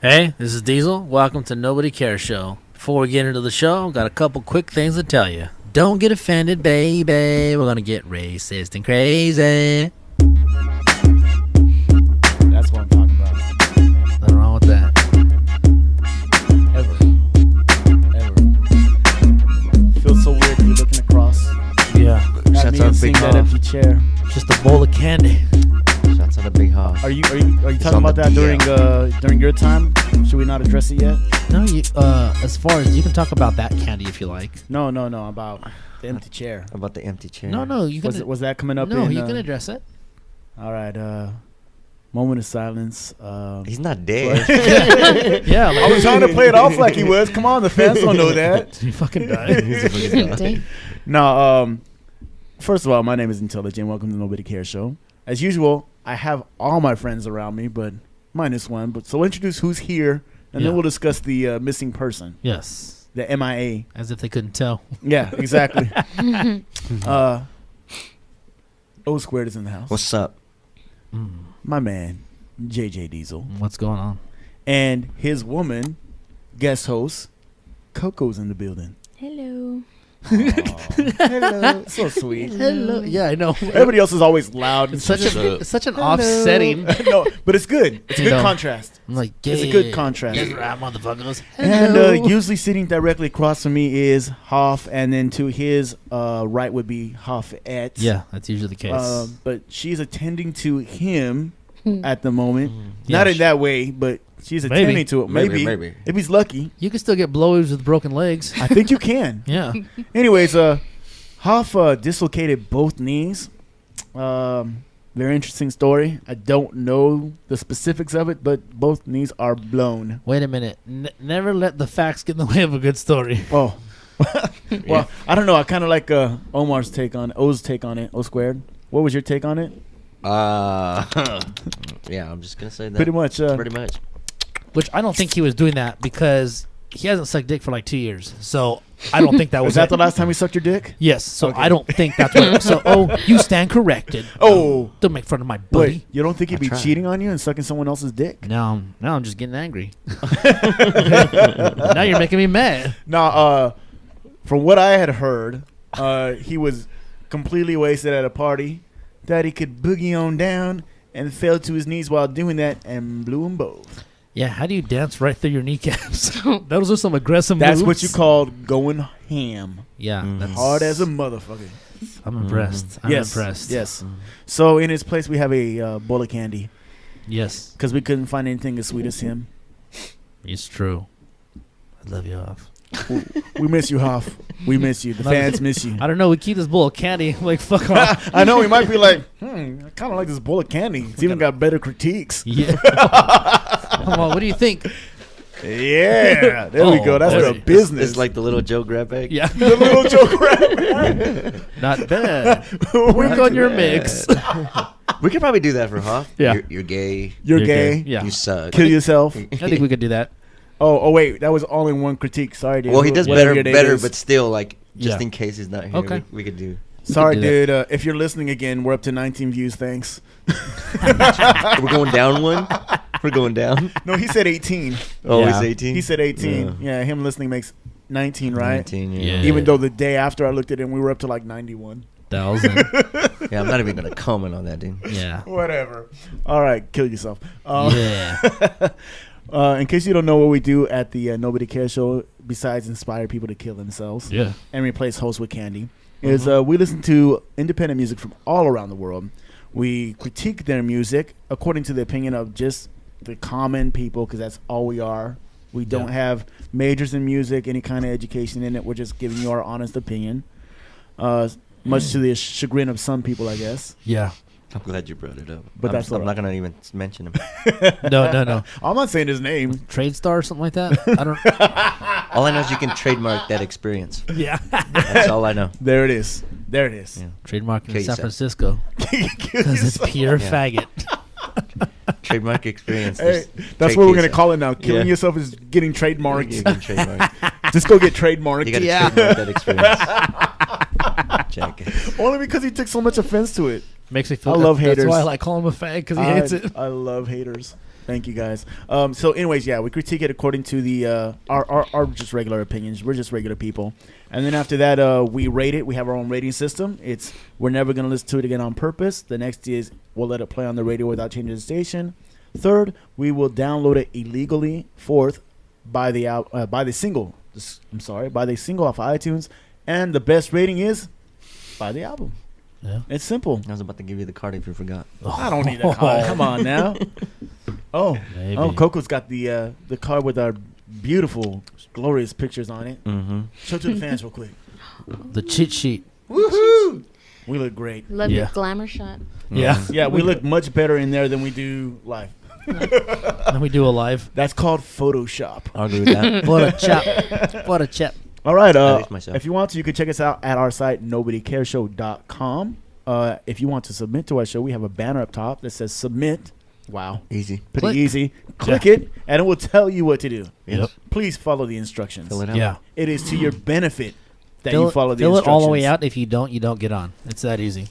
Hey, this is Diesel. Welcome to Nobody Cares Show. Before we get into the show, got a couple quick things to tell you. Don't get offended, baby. We're gonna get racist and crazy. That's what I'm talking about. Nothing wrong with that. Ever. Feels so weird to be looking across. Yeah, Got Shots me out and Big seeing that Hoff. empty chair. just a bowl of candy. Shots out a Big Hoff. Are you talking on about the that DL. during your time? Should we not address it yet? No, you. As far as you can talk about that candy if you like. No. About the empty chair. About the empty chair. No, you can. Was that coming up? No, in, you can address it. All right. Moment of silence. He's not dead. Yeah, I was trying to play it off like he was. Come on, the fans don't know that. He fucking died. He's a fucking guy. No. First of all, my name is Intelligent. Welcome to the Nobody Cares Show. As usual, I have all my friends around me, but minus one. But so introduce who's here, and Yeah. then we'll discuss the missing person, Yes, the MIA. as if they couldn't tell. Yeah, exactly. O Squared is in the house. What's up? My man, JJ Diesel, What's going on? and his woman, guest host, Coco's in the building. Hello. Hello, so sweet. Hello. Yeah, I know. Everybody else is always loud. It's such an offsetting. No, but it's good. It's a You good know. contrast. I'm like, It's a good contrast. Yes, right, motherfuckers. And Hello. usually sitting directly across from me is Hoff, and then to his right would be Hoffette. Yeah, that's usually the case. But she's attending to him at the moment. Yeah, Not in that way, but she's Maybe. attending to it. Maybe. Maybe. If he's lucky. You can still get blowies with broken legs. I think you can. Yeah. Anyways, Hoff dislocated both knees. Very interesting story. I don't know the specifics of it, but both knees are blown. Wait a minute. Never let the facts get in the way of a good story. Oh. Well, I don't know. I kind of like O's take on it. O Squared. What was your take on it? Yeah, I'm just gonna say that. Pretty much. Pretty much. Which I don't think he was doing that because he hasn't sucked dick for like 2 years. So I don't think that was Was that it. the last time you sucked your dick? Yes. So Okay. I don't think that's what. So, you stand corrected. Oh. Don't make fun of my buddy. Wait, you don't think he'd I be tried. cheating on you and sucking someone else's dick? Now I'm just getting angry. Now you're making me mad. Now, from what I had heard, he was completely wasted at a party that he could boogie on down and fell to his knees while doing that and blew them both. Yeah, how do you dance right through your kneecaps? Those are some aggressive That's moves. what you called going ham. Yeah, that's Hard as a motherfucker. I'm impressed. I'm Yes. impressed. Yes. So in his place, we have a bowl of candy Yes, because we couldn't find anything as sweet as him. it's true. I love you off. We miss you, Hoff. We miss you. The fans miss you. I don't know. We keep this bowl of candy. Like, fuck off. I know he might be like, I kind of like this bowl of candy. It's even got better critiques. Yeah. Come on. What do you think? Yeah, there we Oh, go. That's boy. the business. It's like the little Joe grab bag. Yeah. the little joke rap. Not bad. Work on your mix. We could probably do that for Hoff. Yeah. You're gay. You're gay. Yeah. You suck. Kill yourself. I think we could do that. Oh, wait. That was all in one critique. Sorry, dude. Well, he does Whatever your better, name is. but still, like, just Yeah. in case he's not here, Okay. we could do. Sorry, We could do dude. If you're listening again, we're up to 19 views. Thanks. We're going down one. We're going down. No, he said 18. Oh, Yeah. he's 18. He said 18. Yeah, him listening makes 19, right? 19, Yeah. Even though the day after I looked at him, we were up to like 91. 1,000. Yeah, I'm not even gonna comment on that, dude. Yeah. Whatever. All right, kill yourself. Yeah. In case you don't know what we do at the Nobody Cares Show, besides inspire people to kill themselves Yeah. and replace hosts with candy, is we listen to independent music from all around the world. We critique their music according to the opinion of just the common people, because that's all we are. We don't Yeah. have majors in music, any kind of education in it. We're just giving you our honest opinion, much to the chagrin of some people, I guess. Yeah. I'm glad you brought it up. But I'm, that's I'm all not gonna even mention him. No. I'm not saying his name. Trade Star or something like that? I don't. All I know is you can trademark that experience. Yeah. That's all I know. There it is. There it is. Yeah. Trademark in Kill San yourself. Francisco. Kill Because it's yourself. pure Yeah. faggot. Trademark experience. Hey, Just that's trade what we're gonna yourself. call it now. Killing Yeah. yourself is getting trademarked. You can trademark. Just go get trademarked. You gotta Yeah. trademark that experience. Jackass. Only because he took so much offense to it. Makes me feel. I love That's haters. why I like calling him a fag because he hates it. I love haters. Thank you, guys. So, anyways, yeah, we critique it according to the our just regular opinions. We're just regular people. And then after that, we rate it. We have our own rating system. We're never going to listen to it again on purpose. The next is we'll let it play on the radio without changing the station. Third, we will download it illegally. Fourth, buy the single off of iTunes. And the best rating is buy the album. Yeah. It's simple. I was about to give you the card if you forgot. I don't need that card. Come on now. Maybe. Coco's got the card with our beautiful, glorious pictures on it. Mm-hmm. Show it to the fans real quick. The cheat sheet. Woohoo! We look great. Love Yeah. your glamour shot. Yeah. Yeah, we look much better in there than we do live. Then we do a live. That's called Photoshop. I'll agree with that. What a chap. What a chap. All right. At least myself. If you want to, you can check us out at our site, NobodyCaresShow.com. If you want to submit to our show, we have a banner up top that says submit. Wow. Easy. Pretty Click. easy. Click it, and it will tell you what to do. Yes. Please follow the instructions. Fill it out. Yeah. It is to your benefit that Fill you it- follow the fill it instructions. all the way out. If you don't get on. It's that easy.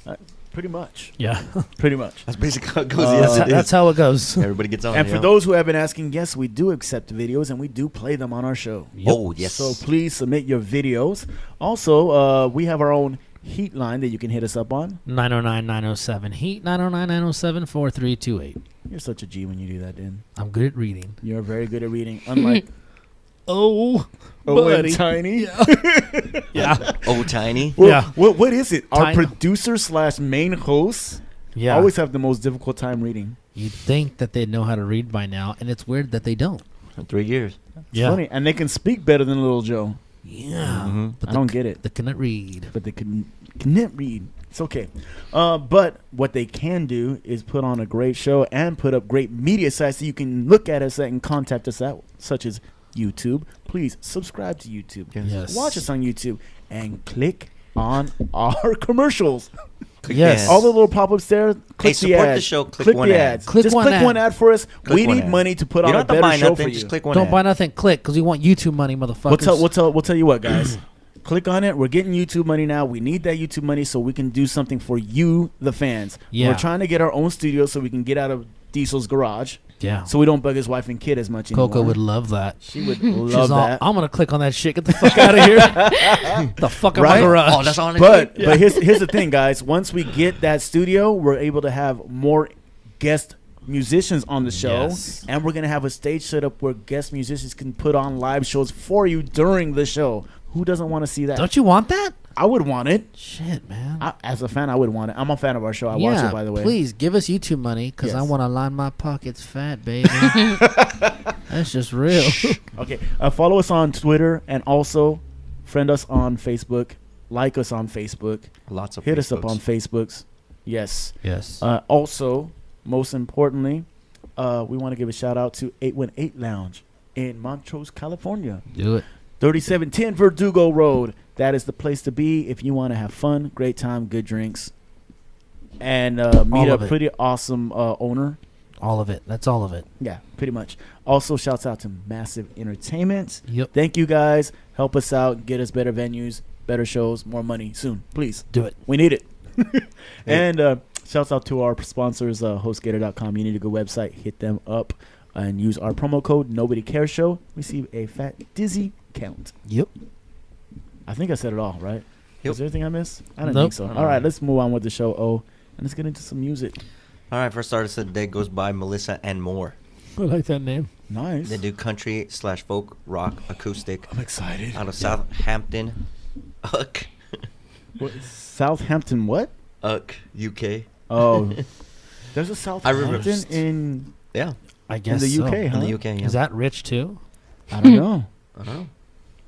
Pretty much. Yeah. Pretty much. That's basically how it goes. Yes, yes, it That's is. how it goes. Everybody gets on. And for yeah. those who have been asking, yes, we do accept videos and we do play them on our show. Yep. Oh, yes. So please submit your videos. Also, we have our own heat line that you can hit us up on. 909-907 heat 909-907-4328. You're such a G when you do that, Dan. I'm good at reading. You're very good at reading. Unlike Oh, Owen buddy. Tiny. Yeah. Oh, tiny. Well, Yeah. what is it? Our Tiny. producer / main host Yeah. always have the most difficult time reading. You'd think that they'd know how to read by now, and it's weird that they don't. 3 years. It's funny. And they can speak better than Little Joe. Yeah. Mhm. But I don't get it. They cannot read. But they can't read. It's okay. But what they can do is put on a great show and put up great media sites that you can look at us at and contact us at, such as YouTube. Please subscribe to YouTube. Yes. Watch us on YouTube and click on our commercials. Click Yes. ads. All the little pop-ups there. Click support the the ads. show, click one the ad. ads. Click Just one click ad. one ad for us. Click We one need ad. money to put You on don't a have to better buy show nothing. for Just you. click one Don't ad. buy nothing. Click, because we want YouTube money, motherfuckers. We'll tell you what, guys. Click on it. We're getting YouTube money now. We need that YouTube money so we can do something for you, the fans. Yeah. We're trying to get our own studio so we can get out of Diesel's garage, Yeah. so we don't bug his wife and kid as much anymore. Coco would love that. She would She's love all, that. I'm going to click on that shit. Get the fuck out of here. The fuck out of my Right? garage. Oh, that's all. But here's the thing, guys. Once we get that studio, we're able to have more guest musicians on the show, Yes. and we're gonna have a stage set up where guest musicians can put on live shows for you during the show. Who doesn't want to see that? Don't you want that? I would want it. Shit, man. As a fan, I would want it. I'm a fan of our show. I watch it, by the way. Please give us YouTube money because I Yes. want to line my pockets fat, baby. That's just real. Okay. Follow us on Twitter and also friend us on Facebook. Like us on Facebook. Lots of Hit us up Facebooks. on Facebooks. Yes. Yes. Also, most importantly, we want to give a shout out to 818 Lounge in Montrose, California. Do it. 3710 Verdugo Road. That is the place to be if you want to have fun, great time, good drinks, and meet All a of it. pretty awesome owner. All of it. That's all of it. Yeah, pretty much. Also, shouts out to Massive Entertainment. Yep. Thank you guys. Help us out. Get us better venues, better shows, more money soon. Please. Do it. We need it. And shouts out to our sponsors, HostGator.com. You need a good website. Hit them up and use our promo code NobodyCaresShow. Receive a fat dizzy count. Yep. I think I said it all, right? Yep. Is there anything I missed? I don't Nope. think so. All right, let's move on with the show. And let's get into some music. All right, first artist of the day goes by Melissa and More. I like that name. Nice. They do country / folk rock acoustic I'm excited. out of Southampton, UK. Southampton, what? UK. Oh, there's a remember. Southampton in Yeah, I guess the so. UK, huh? in the UK. Yeah. Is that rich too? I don't know. I don't know.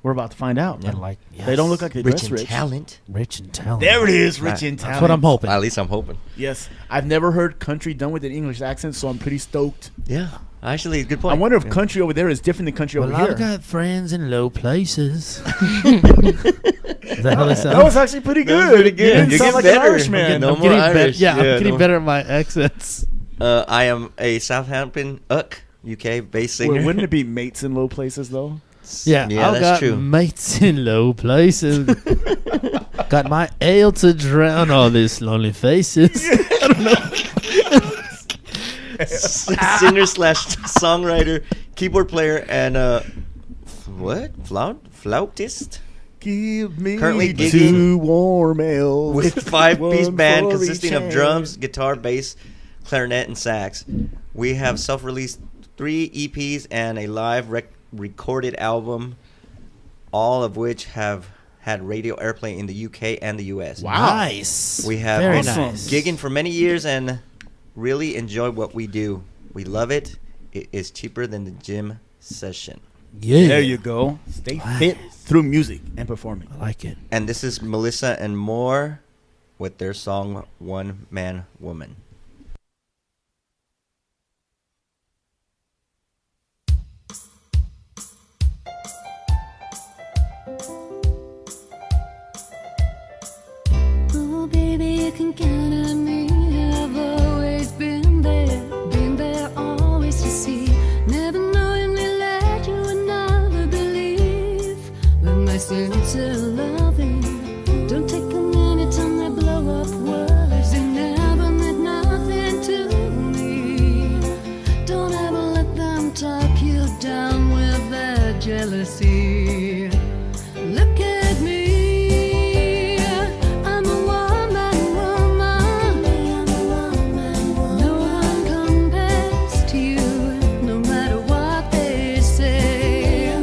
We're about to find out. Yeah. And like, They don't look like they Rich dress in rich. talent. rich and talented. There it is, rich Right. in That's talent. That's what I'm hoping. At least I'm hoping. Yes, I've never heard country done with an English accent, so I'm pretty stoked. Yeah, actually, good point. I wonder if Yeah. country over there is different than country Well, over here. I've got friends in low places. Is that how they sound? That was actually pretty That was good. pretty good. You didn't You sound get like better. an Irishman. No I'm more getting Irish. Yeah, I'm Yeah, getting no- better at my accents. I am a Southampton, UK bass singer. Wouldn't it be mates in low places though? Yeah, Yeah, I've that's got true. mates in low places. Got my ale to drown all these lonely faces. I don't know. singer slash songwriter, keyboard player, and flautist. Give me Currently gigging 2 warm ales with 5-piece one band for consisting each of hand. drums, guitar, bass, clarinet, and sax. We have self-released 3 EPs and a live recorded album, all of which have had radio airplay in the UK and the US. Wow. Nice. We have Very been nice. gigging for many years and really enjoy what we do. We love it. It is cheaper than the gym session. Yeah. There you go. Stay fit through music and performing. I like it. And this is Melissa and More with their song One Man Woman. Oh, baby, you can count on me. I've always been there, always to see. Never knowing me let you would never believe. With my sincere loving, don't take a minute time they blow up words. They never meant nothing to me. Don't ever let them talk you down with their jealousy. Look at me, I'm a one-man woman. No one compares to you, no matter what they say.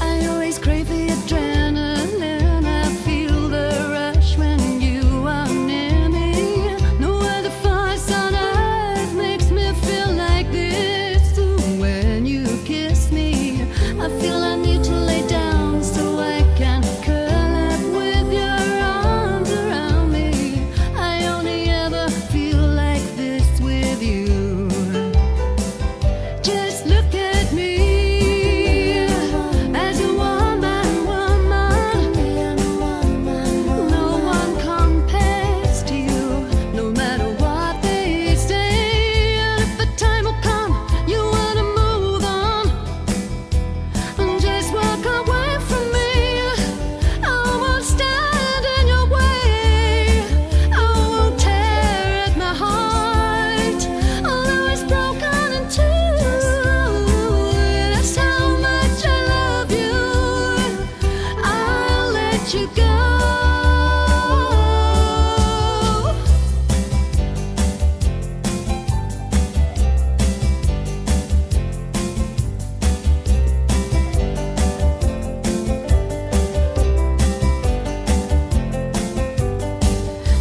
I always crave the adrenaline, I feel the rush when you are near me. No other force on earth makes me feel like this. When you kiss me, I feel I need to lay down so I can curl up with your arms around me. I only ever feel like this with you. Just look at me as a one-man woman. No one compares to you, no matter what they say. And if the time will come, you wanna move on, just walk away from me. I won't stand in your way. I won't tear at my heart, although it's broken in two. That's how much I love you. I'll let you go.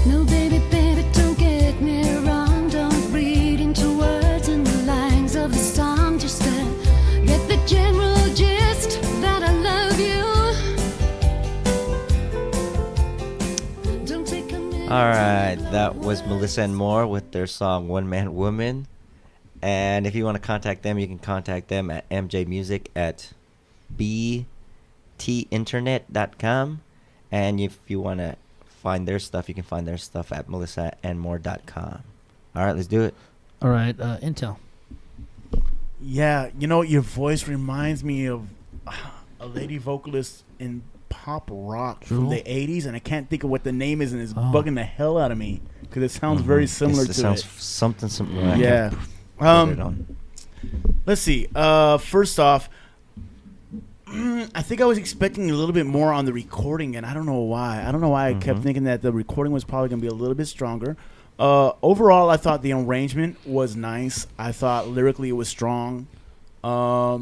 No, baby, baby, don't get me wrong. Don't read into words and the lines of the song. Just get the general gist that I love you. Don't take a minute. All right, that was Melissa and More with their song One Man Woman. And if you want to contact them, you can contact them at mjmusic at btinternet.com. And if you want to find their stuff, you can find their stuff at melissaandmore.com. All right, let's do it. All right. Intel. Yeah, you know, your voice reminds me of a lady vocalist in pop rock from True. the 80s, and I can't think of what the name is, and it's Oh. bugging the hell out of me because it sounds very similar It to sounds it. something similar. I Yeah. can't put it on. Let's see. First off, I think I was expecting a little bit more on the recording, and I don't know why. I kept thinking that the recording was probably going to be a little bit stronger. Overall, I thought the arrangement was nice. I thought lyrically it was strong. Your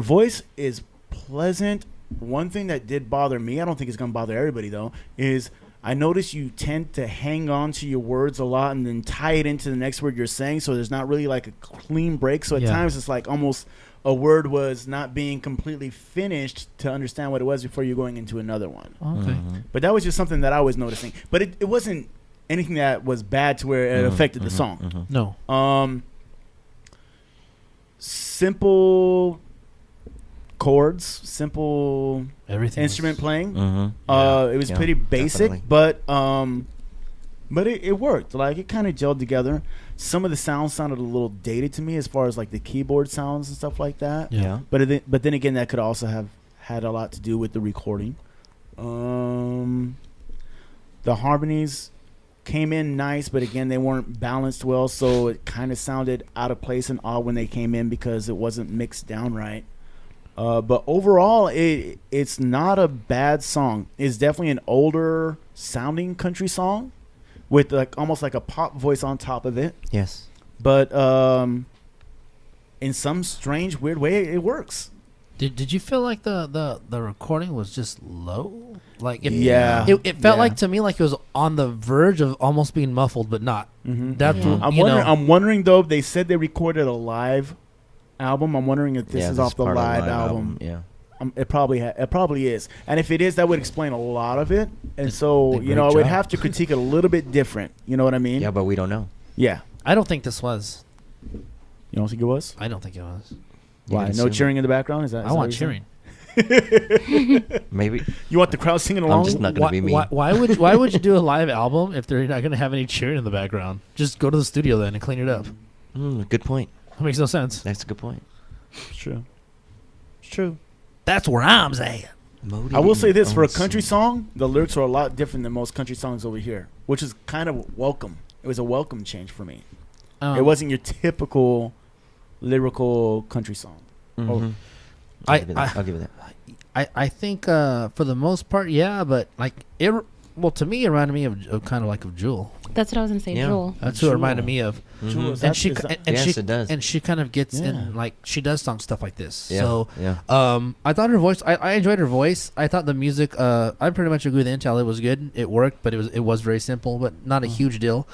voice is pleasant. One thing that did bother me, I don't think it's going to bother everybody, though, is I notice you tend to hang on to your words a lot and then tie it into the next word you're saying, so there's not really like a clean break. So at times it's like almost a word was not being completely finished to understand what it was before you're going into another one. Okay. But that was just something that I was noticing. But it wasn't anything that was bad to where it affected the song. No. Simple chords, simple Everything. instrument playing. Yeah. It was Yeah, pretty basic, definitely. but it worked. Like it kind of gelled together. Some of the sounds sounded a little dated to me, as far as like the keyboard sounds and stuff like that. Yeah. But then again, that could also have had a lot to do with the recording. The harmonies came in nice, but again, they weren't balanced well, so it kind of sounded out of place and odd when they came in because it wasn't mixed down right. But overall, it's not a bad song. It's definitely an older sounding country song with like almost like a pop voice on top of it. Yes. But in some strange, weird way, it works. Did you feel like the recording was just low? Like Yeah. it felt Yeah. like to me like it was on the verge of almost being muffled, but not. Mm-hmm. That's Yeah. I'm wondering though. They said they recorded a live album. I'm wondering if this is off the part of live album. Yeah. It probably is, and if it is, that would explain a lot of it. And so did a you know, I great would job. have to critique it a little bit different. You know what I mean? Yeah, but we don't know. Yeah. I don't think this was. You don't think it was? I don't think it was. Why? can No assume cheering in the background? Is that? I want cheering. Maybe. You want the crowd singing along? just not gonna be me. Why would you do a live album if they're not gonna have any cheering in the background? Just go to the studio then and clean it up. Good point. That makes no sense. That's a good point. It's true. It's true. That's where I'm at. I will say this: for a country song, the lyrics are a lot different than most country songs over here, which is kind of welcome. It was a welcome change for me. It wasn't your typical lyrical country song. Mm-hmm. I- I'll give it that. I think for the most part, yeah, but like it. Well, to me, it reminded me of kind of like of Jewel. That's what I was gonna say, Yeah. Jewel. That's who it reminded me of. Jewel, is And that- she is that- and Yes, she it does. and she kind of gets Yeah. in like she does stuff like this. Yeah. So Yeah. I thought her voice. I enjoyed her voice. I thought the music. I pretty much agree with Intel. It was good. It worked, but it was very simple, but not a huge deal.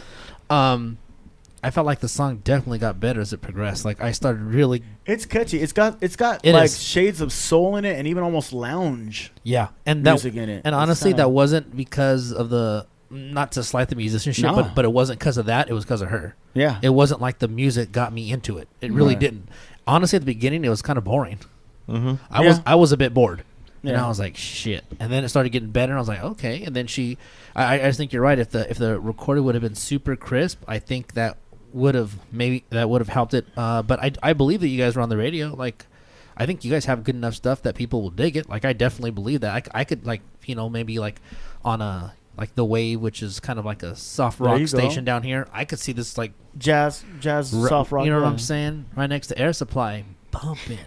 I felt like the song definitely got better as it progressed. Like I started really. It's catchy. It's got It like is. shades of soul in it, and even almost lounge Yeah, and that music in it. and It's honestly, kinda- that wasn't because of the. Not to slight the musicianship, No. but it wasn't because of that. It was because of her. yeah. It wasn't like the music got me into it. It really Right. didn't. Honestly, at the beginning, it was kind of boring. Mm-hmm. I was a bit bored, and Yeah. I was like, shit. And then it started getting better, and I was like, okay. And then I just think you're right. If the recording would have been super crisp, I think that would have helped it. But I believe that you guys were on the radio. Like, I think you guys have good enough stuff that people will dig it. Like, I definitely believe that. I could like maybe like on a. Like the Wave, which is kind of like a soft There rock you go. station down here. I could see this like jazz, soft rock. You know what yeah. I'm saying? Right next to Air Supply, pumping.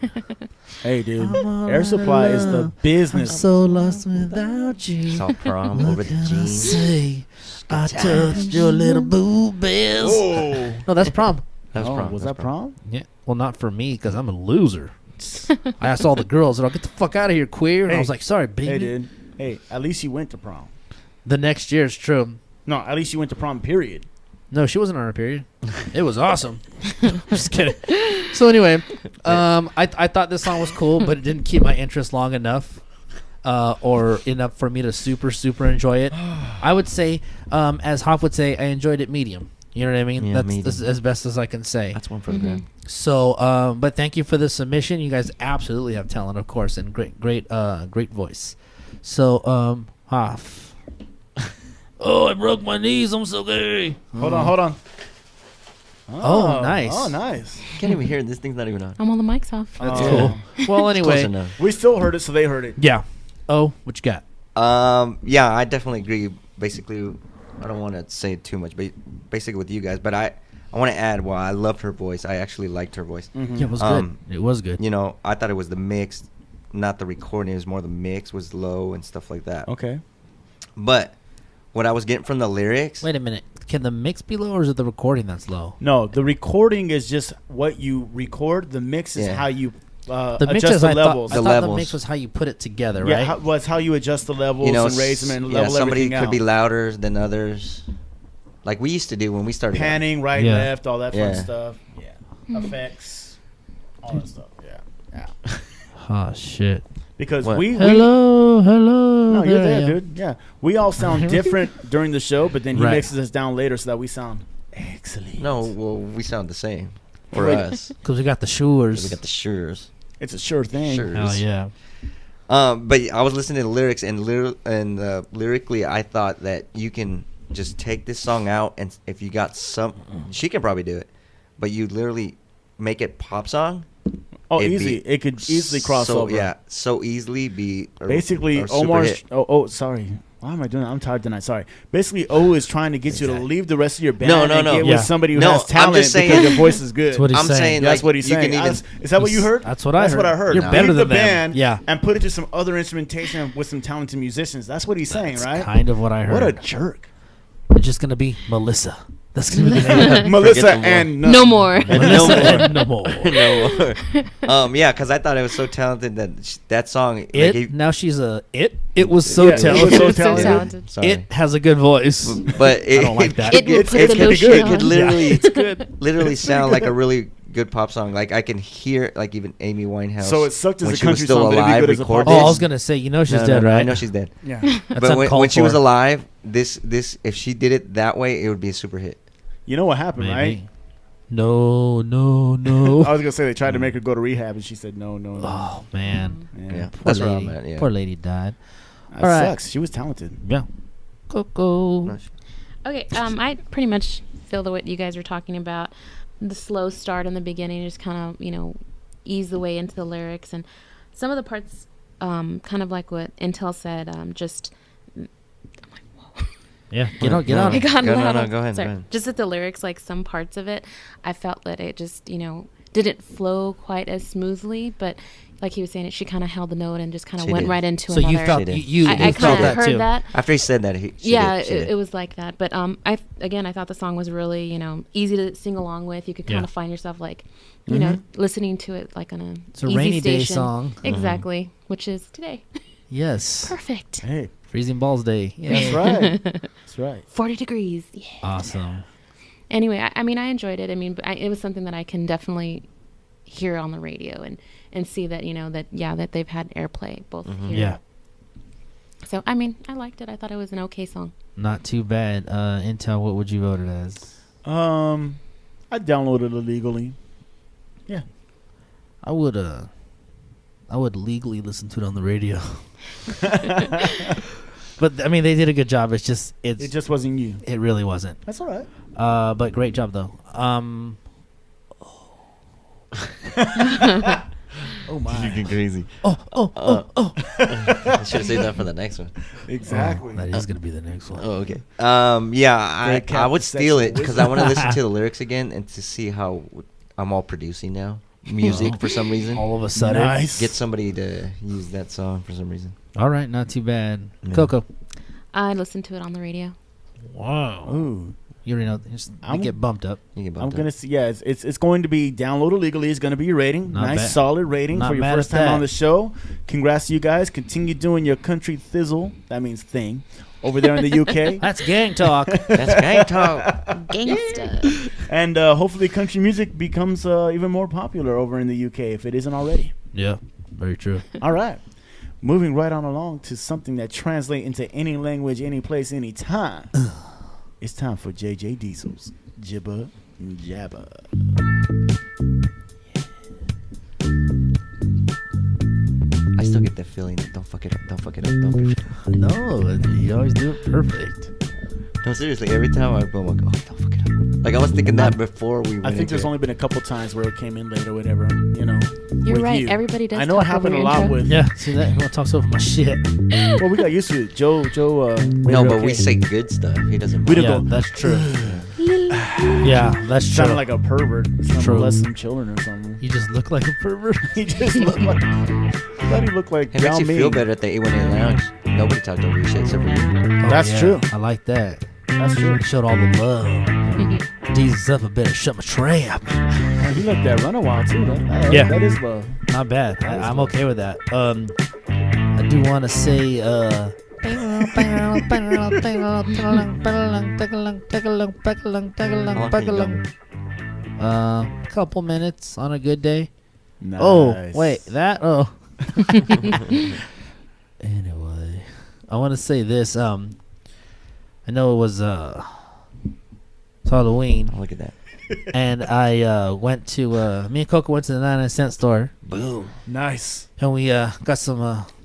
Hey, dude, I'm all Air Supply is the alone. I'm business. so lost without you. Saw prom What over the can I jeans. say? I touched your little boobies. Oh, No, that's prom. That was prom. was That's that prom? Yeah. Well, not for me because I'm a loser. I asked all the girls, "I'll get the fuck out of here, queer." And I Hey. was like, "Sorry, baby." Hey, dude. Hey, at least you went to prom. The next year is true. No, at least you went to prom. Period. No, she wasn't on her period. It was awesome. Just kidding. So anyway, I thought this song was cool, but it didn't keep my interest long enough, or enough for me to super enjoy it. I would say, as Hoff would say, I enjoyed it medium. You know what I mean? Yeah, That's medium. as best as I can say. That's one for the grab. So, but thank you for the submission. You guys absolutely have talent, of course, and great voice. So, Hoff. Oh, I broke my knees. I'm so gay. Hold on. Oh, nice. Oh, nice. Can't even hear it. This thing's not even on. I'm on the mics off. That's Oh. cool. Well, Close anyway, enough. We still heard it, so they heard it. yeah. Oh, what you got? Yeah, I definitely agree. Basically, I don't want to say too much, but basically with you guys. But I want to add, while I loved her voice, I actually liked her voice. Mhm. Yeah, it was Um, good. It was good. You know, I thought it was the mix, not the recording. It was more the mix was low and stuff like that. Okay. But what I was getting from the lyrics, Wait a minute. Can the mix be low, or is it the recording that's low? No, the recording is just what you record. The mix is Yeah. how you The mix adjust is the I levels. thought, I The thought the levels. mix was how you put it together, Yeah, right? well, it's how you adjust the levels you know, and raise them and yeah, level somebody everything could out. be louder than others, like we used to do when we started. out. Panning, right, Yeah. left, all that fun Yeah. stuff. Yeah. Effects, all that stuff. Yeah. Oh shit. Because What? we Hello. no, you're I there, am. dude. Yeah, we all sound different during the show, but then he Right. mixes us down later so that we sound excellent. No, well, we sound the same for Wait. us. Because we got the shoers. We got the shures. It's a sure thing. Sure. Hell yeah. But I was listening to the lyrics, and lyrically, I thought that you can just take this song out, and if you got some, she can probably do it, but you literally make it pop song. Oh, it'd easy. be It could easily cross so, over. Yeah, so easily be Basically, a super Omar's. hit. Oh, sorry. Why am I doing that? I'm tired tonight. Sorry. Basically, O is trying to get you to leave the rest of your band No, and get Yeah. with somebody who No, has I'm talent just saying- because your voice is good. That's what he's I'm saying. saying That's like, what he's you saying. can even Is that what you heard? That's what I That's heard. what I heard. You're No. better Leave than the them. band Yeah. and put it to some other instrumentation with some talented musicians. That's what he's saying, That's right? kind of what I heard. What a jerk. It's just gonna be Melissa. That's gonna be the name. Melissa the and No more. And Melissa no more. and no more. No more. Yeah, because I thought it was so talented that that song. like, It now she's a it. It was so Yeah, it was talented. so So talented. talented. Sorry. It has a good voice. But it, I don't like that. It will put it's the pretty lotion good. It on. could literally, It's good. literally sound like a really good pop song. Like I can hear like even Amy Winehouse. So it sucked as when a she was country still song, but it'd be alive, good as a pop recorded. Oh, song. I was gonna say, you know she's No, dead, no, right? I know she's dead. Yeah. That's But uncalled when she was for. alive, this if she did it that way, it would be a super hit. You know what happened, right? Maybe. No. I was gonna say they tried to make her go to rehab, and she said no. Oh man, Yeah, poor that's where lady. I'm at. Yeah. Poor lady died. That All right. sucks. She was talented. Yeah. Coco. No, she- Okay, I pretty much feel the way you guys were talking about the slow start in the beginning, just kind of ease the way into the lyrics, and some of the parts, kind of like what Intel said, just Yeah. Get on. No, I got no, loud. no, go ahead, Sorry. go ahead. Just at the lyrics, like some parts of it, I felt that it just didn't flow quite as smoothly, but like he was saying, she kind of held the note and just kind of She went did. right into So another. you felt She did. you I felt kind of that heard too. that. After he said that, she Yeah, did. it was like that. But I thought the song was really easy to sing along with. You could kind Yeah. of find yourself like listening to it like on a It's a easy rainy day station. song. Exactly, which is today. Yes. Perfect. Hey, Freezing balls day. Yeah. that's right. That's right. 40 degrees. Yeah. Awesome. Anyway, I mean, I enjoyed it. I mean, but it was something that I can definitely hear on the radio and see that that they've had airplay both here. Yeah. So I mean, I liked it. I thought it was an okay song. Not too bad. Intel, what would you vote it as? I downloaded it illegally. Yeah. I would legally listen to it on the radio. But I mean, they did a good job. It It wasn't you. it really wasn't. That's all right. But great job though. Oh my. crazy. Oh. I should have saved that for the next one. Exactly. That is gonna be the next one. Oh, okay. Yeah, Great I would steal it sexual because I want to listen to the lyrics again and to see how I'm all producing now. Music for some reason. All of a sudden. Nice. Get somebody to use that song for some reason. All right, not too bad. Yeah. Coco. I listened to it on the radio. Wow. Ooh. You already know. You I'm- get bumped up. You get I'm bumped gonna up. see. Yeah, it's going to be downloaded legally. It's going to be your rating. Not Nice, bad. solid rating Not for your bad first at time that. on the show. Congrats to you guys. Continue doing your country thizzle. That means thing. Over there in the UK, That's gang talk. That's gang talk. Gangsta. and hopefully country music becomes even more popular over in the UK if it isn't already. Yeah, very true. All right, moving right on along to something that translates into any language, any place, any time. It's time for JJ Diesel's Jibba Jabba. I still get that feeling. Don't fuck it up. Don't fuck it up. Don't fuck it up. No, you always do it perfect. No, seriously. Every time I go, I'm like, oh, don't fuck it up. Like I was thinking that before we went I think into there's it. only been a couple times where it came in late or whatever, you know. You're with right. you. Everybody does. I know it talk happened over a your lot intro. with. Yeah, see that? You want to talk over my shit? Well, we got used to it. Joe. No, but we say good stuff. He doesn't. We mind. don't Yeah, go, that's true. Yeah, that's true. sounded like a pervert. Trying to True. molest some children or something. You just look like a pervert. He just looked like. I thought he looked like It makes Yao you feel Ming. better at the A1A Lounge. Nobody talked over your shit except for you. Oh, That's yeah, true. I like that. That's true. Showed all the love. Jesus up a bit and shut my trap. And he let that run a while too. Yeah. That is love. Not bad. I'm okay with that. I do want to say couple minutes on a good day. Nice. Oh, wait, that? Oh. Anyway, I want to say this. I know it was Halloween, Oh, look at that. and I went to me and Coco went to the 99-cent store, Boom. Nice. and we got some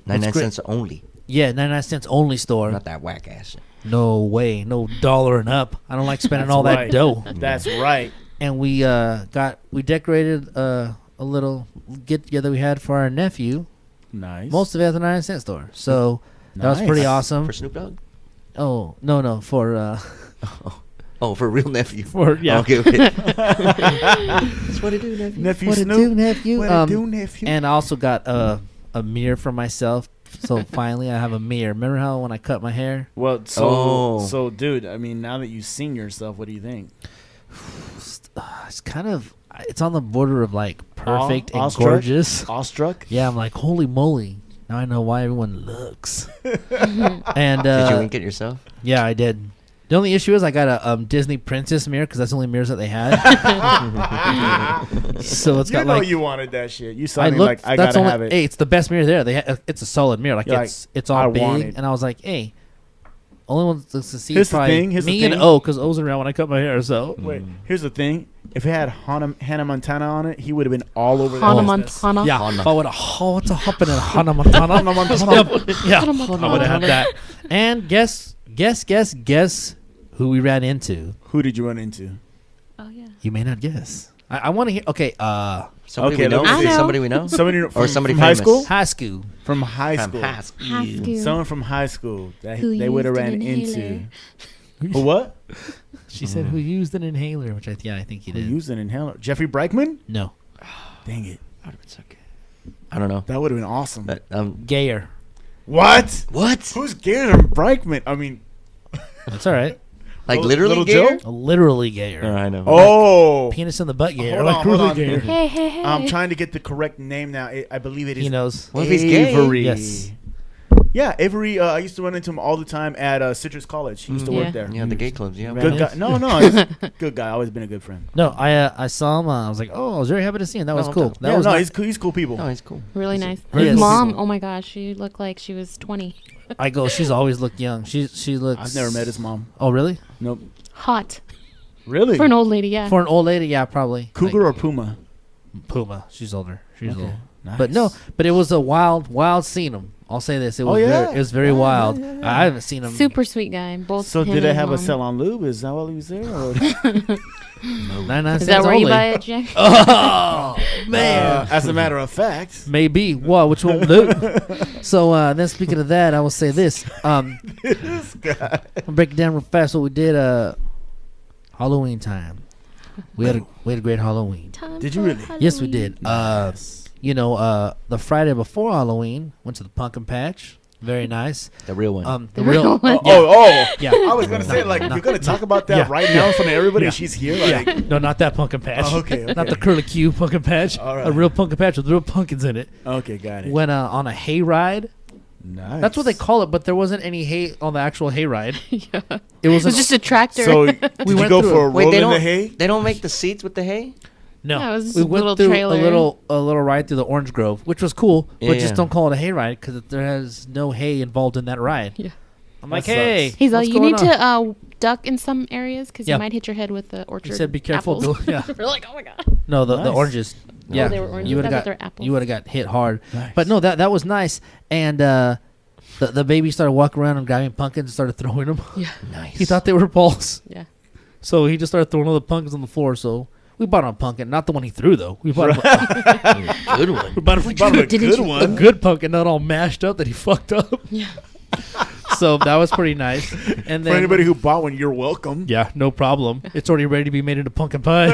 99 great- cents only. Yeah, 99 cents only store. Not that whack ass shit. No way, no dollar and up. I don't like spending That's all right. that dough. That's right. And we decorated a little get together we had for our nephew. Nice. Most of it at the 99-cent store. So that was Nice. pretty awesome. For Snoop Dogg? Oh no for Oh, for real nephew. for yeah. Okay. That's what I do, nephew. Nephew What it Snoop. do, nephew? What it do, nephew? And I also got a mirror for myself. So finally, I have a mirror. Remember how when I cut my hair? Well, Oh. so, dude, I mean, now that you've seen yourself, what do you think? It's kind of it's on the border of like perfect and awestruck? gorgeous. Awestruck? Yeah, I'm like, holy moly! Now I know why everyone looks. And Did you wink at yourself? yeah, I did. The only issue is I got a Disney princess mirror because that's the only mirrors that they had. So it's You got know like you wanted that shit. You saw I me looked. like, I that's gotta only, have it. Hey, it's the best mirror there. It's a solid mirror. Like You're it's I all want big. it. And I was like, hey, only one to see Here's is the probably thing, here's the me and thing. O because O's around when I cut my hair. So Wait, here's the thing. If it had Hannah Montana on it, he would have been all over that Hannah business. Montana. yeah, Hana. if I would have what's a hopping in Hannah Montana. Hannah Montana. Yeah, Hannah I Montana. would have had that. And guess who we ran into? Who did you run into? Oh yeah. You may not guess. I want to hear. Okay, Somebody Okay, we know? let me see. I know. Somebody we know? Somebody Or somebody from high famous. school? high school. From high From school. high school. High school. Someone from high school that Who they would have used ran an into. inhaler. Who what? She said who used an inhaler, which I think he Who did. used an inhaler? Jeffrey Breichman? No, Dang it. That would have been so good. I don't know. That would have been awesome. But, gayer. What? what? Who's Garen Breichman? I mean, That's all right. Like Little- literally Little gay? Joe? Literally gayer. Yeah, I know. oh. Penis in the butt gayer. Hold Like on, hold really on. gayer. Hey, hey, hey. I'm trying to get the correct name now. I believe it is He knows. What if he's gay? Avery. Yes. Yeah, Avery. I used to run into him all the time at Citrus College. He used to Yeah. work there. Yeah, the gay clubs. Yeah. Good guy. Yes. No, he's a good guy. Always been a good friend. No, I saw him. I was like, oh, I was very happy to see him. That was No, cool. I'm That Yeah, was no, nice. he's cool people. No, he's cool. Really nice. Really His nice. mom. Oh my gosh, she looked like she was 20. I go. She's always looked young. She looks. I've never met his mom. Oh really? Nope. Hot Really? for an old lady. Yeah. For an old lady, yeah, probably. Cougar Like, or Puma? Puma. She's older. She's Okay. old. Nice. But no, but it was a wild seeing him. I'll say this. It was Oh, yeah. very, it was very Yeah, wild. yeah, yeah. I haven't seen him. Super sweet guy. Both. So him did and they his have a mom. sell on lube? Is that while he was there? Or? 99 Is cents that where you only. buy it, Jack? Oh man. As a matter of fact, Maybe. What? Which one? do? So then, speaking of that, I will say this. this guy. I'll break it down real fast. What we did. Halloween time. We had a great Halloween. Time Did you for really? Yes, we Halloween. did. The Friday before Halloween, went to the pumpkin patch. Very nice. The real one. The real. one. Yeah. I was gonna say like you're gonna talk about that Yeah. right now in front of everybody. Yeah. She's here. Yeah. Like, No, not that pumpkin patch. Oh, okay, Not the Curly Q pumpkin patch. All right. A real pumpkin patch with real pumpkins in it. okay, got it. Went on a hay ride. Nice. That's what they call it, but there wasn't any hay on the actual hay ride. Yeah. It was, It was just a tractor. So did you went go through for a Wait, roll they in don't. the hay? They don't make the seats with the hay. no. Yeah, it was just we a went little through trailer. a little ride through the orange grove, which was cool, Yeah, but just yeah. don't call it a hay ride because there has no hay involved in that ride. Yeah. I'm like, That sucks. hey, He's what's like, you going need on? to duck in some areas because Yeah. you might hit your head with the orchard. He said, "Be careful." apples." Go- yeah. We're like, oh my god. No, the Nice. oranges. Oh, Yeah, they were oranges. you would I thought have they were got apples. you would have got hit hard. Nice. But no, that was nice. And the baby started walking around and grabbing pumpkins and started throwing them. Yeah. Nice. He thought they were balls, Yeah. so he just started throwing all the pumpkins on the floor. So we bought him a pumpkin, not the one he threw though. We bought him a, good one. we bought him Bought him a Didn't good you- a one. good pumpkin, not all mashed up that he fucked up. Yeah. So that was pretty nice. And then For anybody who bought one, you're welcome. yeah, no problem. It's already ready to be made into pumpkin pie.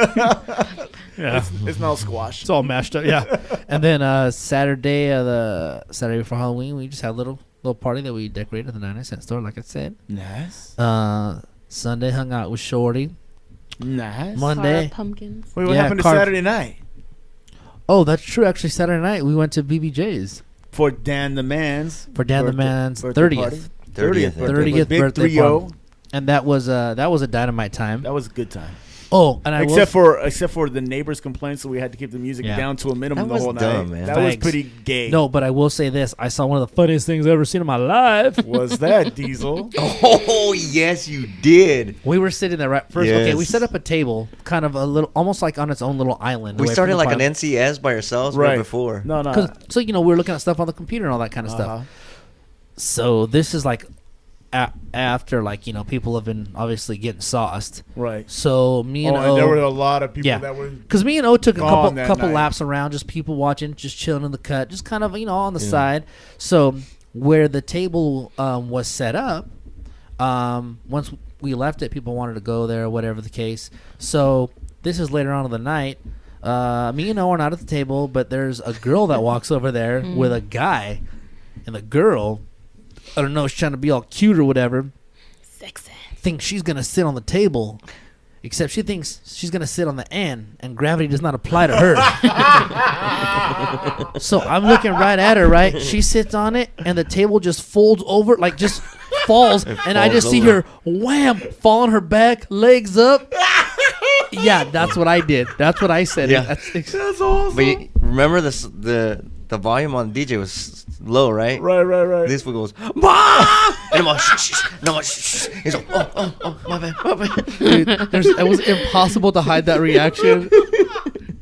Yeah. It's not squash. It's all mashed up, yeah. And then Saturday, the Saturday before Halloween, we just had a little party that we decorated at the 99-cent store, like I said. Nice. Sunday hung out with Shorty. Nice. Monday. Car pumpkins. Wait, what Yeah, happened to carve- Saturday night? Oh, that's true. Actually, Saturday night we went to BBJ's For Dan the Man's. for Dan the birthday- Man's birthday 30th, party? 30th. 30th Big birthday 3-0. party. And that was a dynamite time. That was a good time. Oh, and I Except for the neighbors' complaints, so we had to keep the music Yeah. down to a minimum That the whole was dumb, night. man. That was Thanks. pretty gay. no, but I will say this: I saw one of the funniest things I've ever seen in my life. Was that Diesel? Oh yes, you did. We were sitting there right first. Okay, we Yes. set up a table, kind of a little, almost like on its own little island. We away started from the like an party. NCS by ourselves Right. right before. No, no. 'Cause- so we were looking at stuff on the computer and all that kind of Uh-huh. stuff. So this is like after people have been obviously getting sauced. Right. So me and And there were O, a lot of people Yeah. that were. because me and O took a gone that couple night. laps around, just people watching, just chilling in the cut, just kind of on the Yeah. side. So where the table was set up, Once we left it, people wanted to go there, whatever the case. So this is later on in the night. Me and Noah are not at the table, but there's a girl that walks over there with a guy, and the girl, I don't know, she's trying to be all cute or whatever. Sexy. Thinks she's gonna sit on the table, except she thinks she's gonna sit on the end, and gravity does not apply to her. So I'm looking right at her. Right, she sits on it, and the table just folds over, like just falls, and I just see her wham fall on her back, legs up. Yeah, that's what I did. That's what I said. Yeah. That's awesome. But you remember this, the volume on DJ was low, right? Right. This fool goes, "Bah!" And I'm like, shh. No, shh. He's like, oh, my bad. Dude, it was impossible to hide that reaction.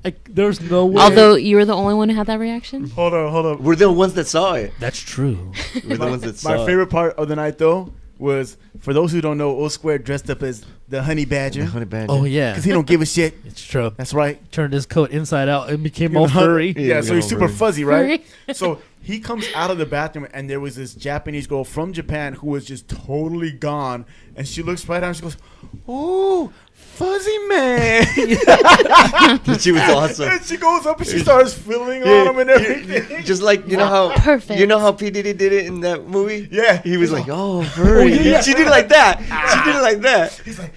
Like, there's no way. Although you were the only one who had that reaction. Hold on. We're the ones that saw it. That's true. We're the ones that saw My favorite part of the night, though, was, for those who don't know, O Square dressed up as the honey badger. The honey badger. Oh yeah, Because he don't give a shit. it's true. That's right. Turned his coat inside out and became all furry. Yeah, so he's super fuzzy, right? Furry. So he comes out of the bathroom, and there was this Japanese girl from Japan who was just totally gone. And she looks right at him, and she goes, "Oh, fuzzy man." She was awesome. And she goes up and she starts fiddling on him and everything. Just like, you know how Perfect. You know how P. Diddy did it in that movie? Yeah. He was like, oh, furry. yeah. She did it like that. She did it like that. He's like,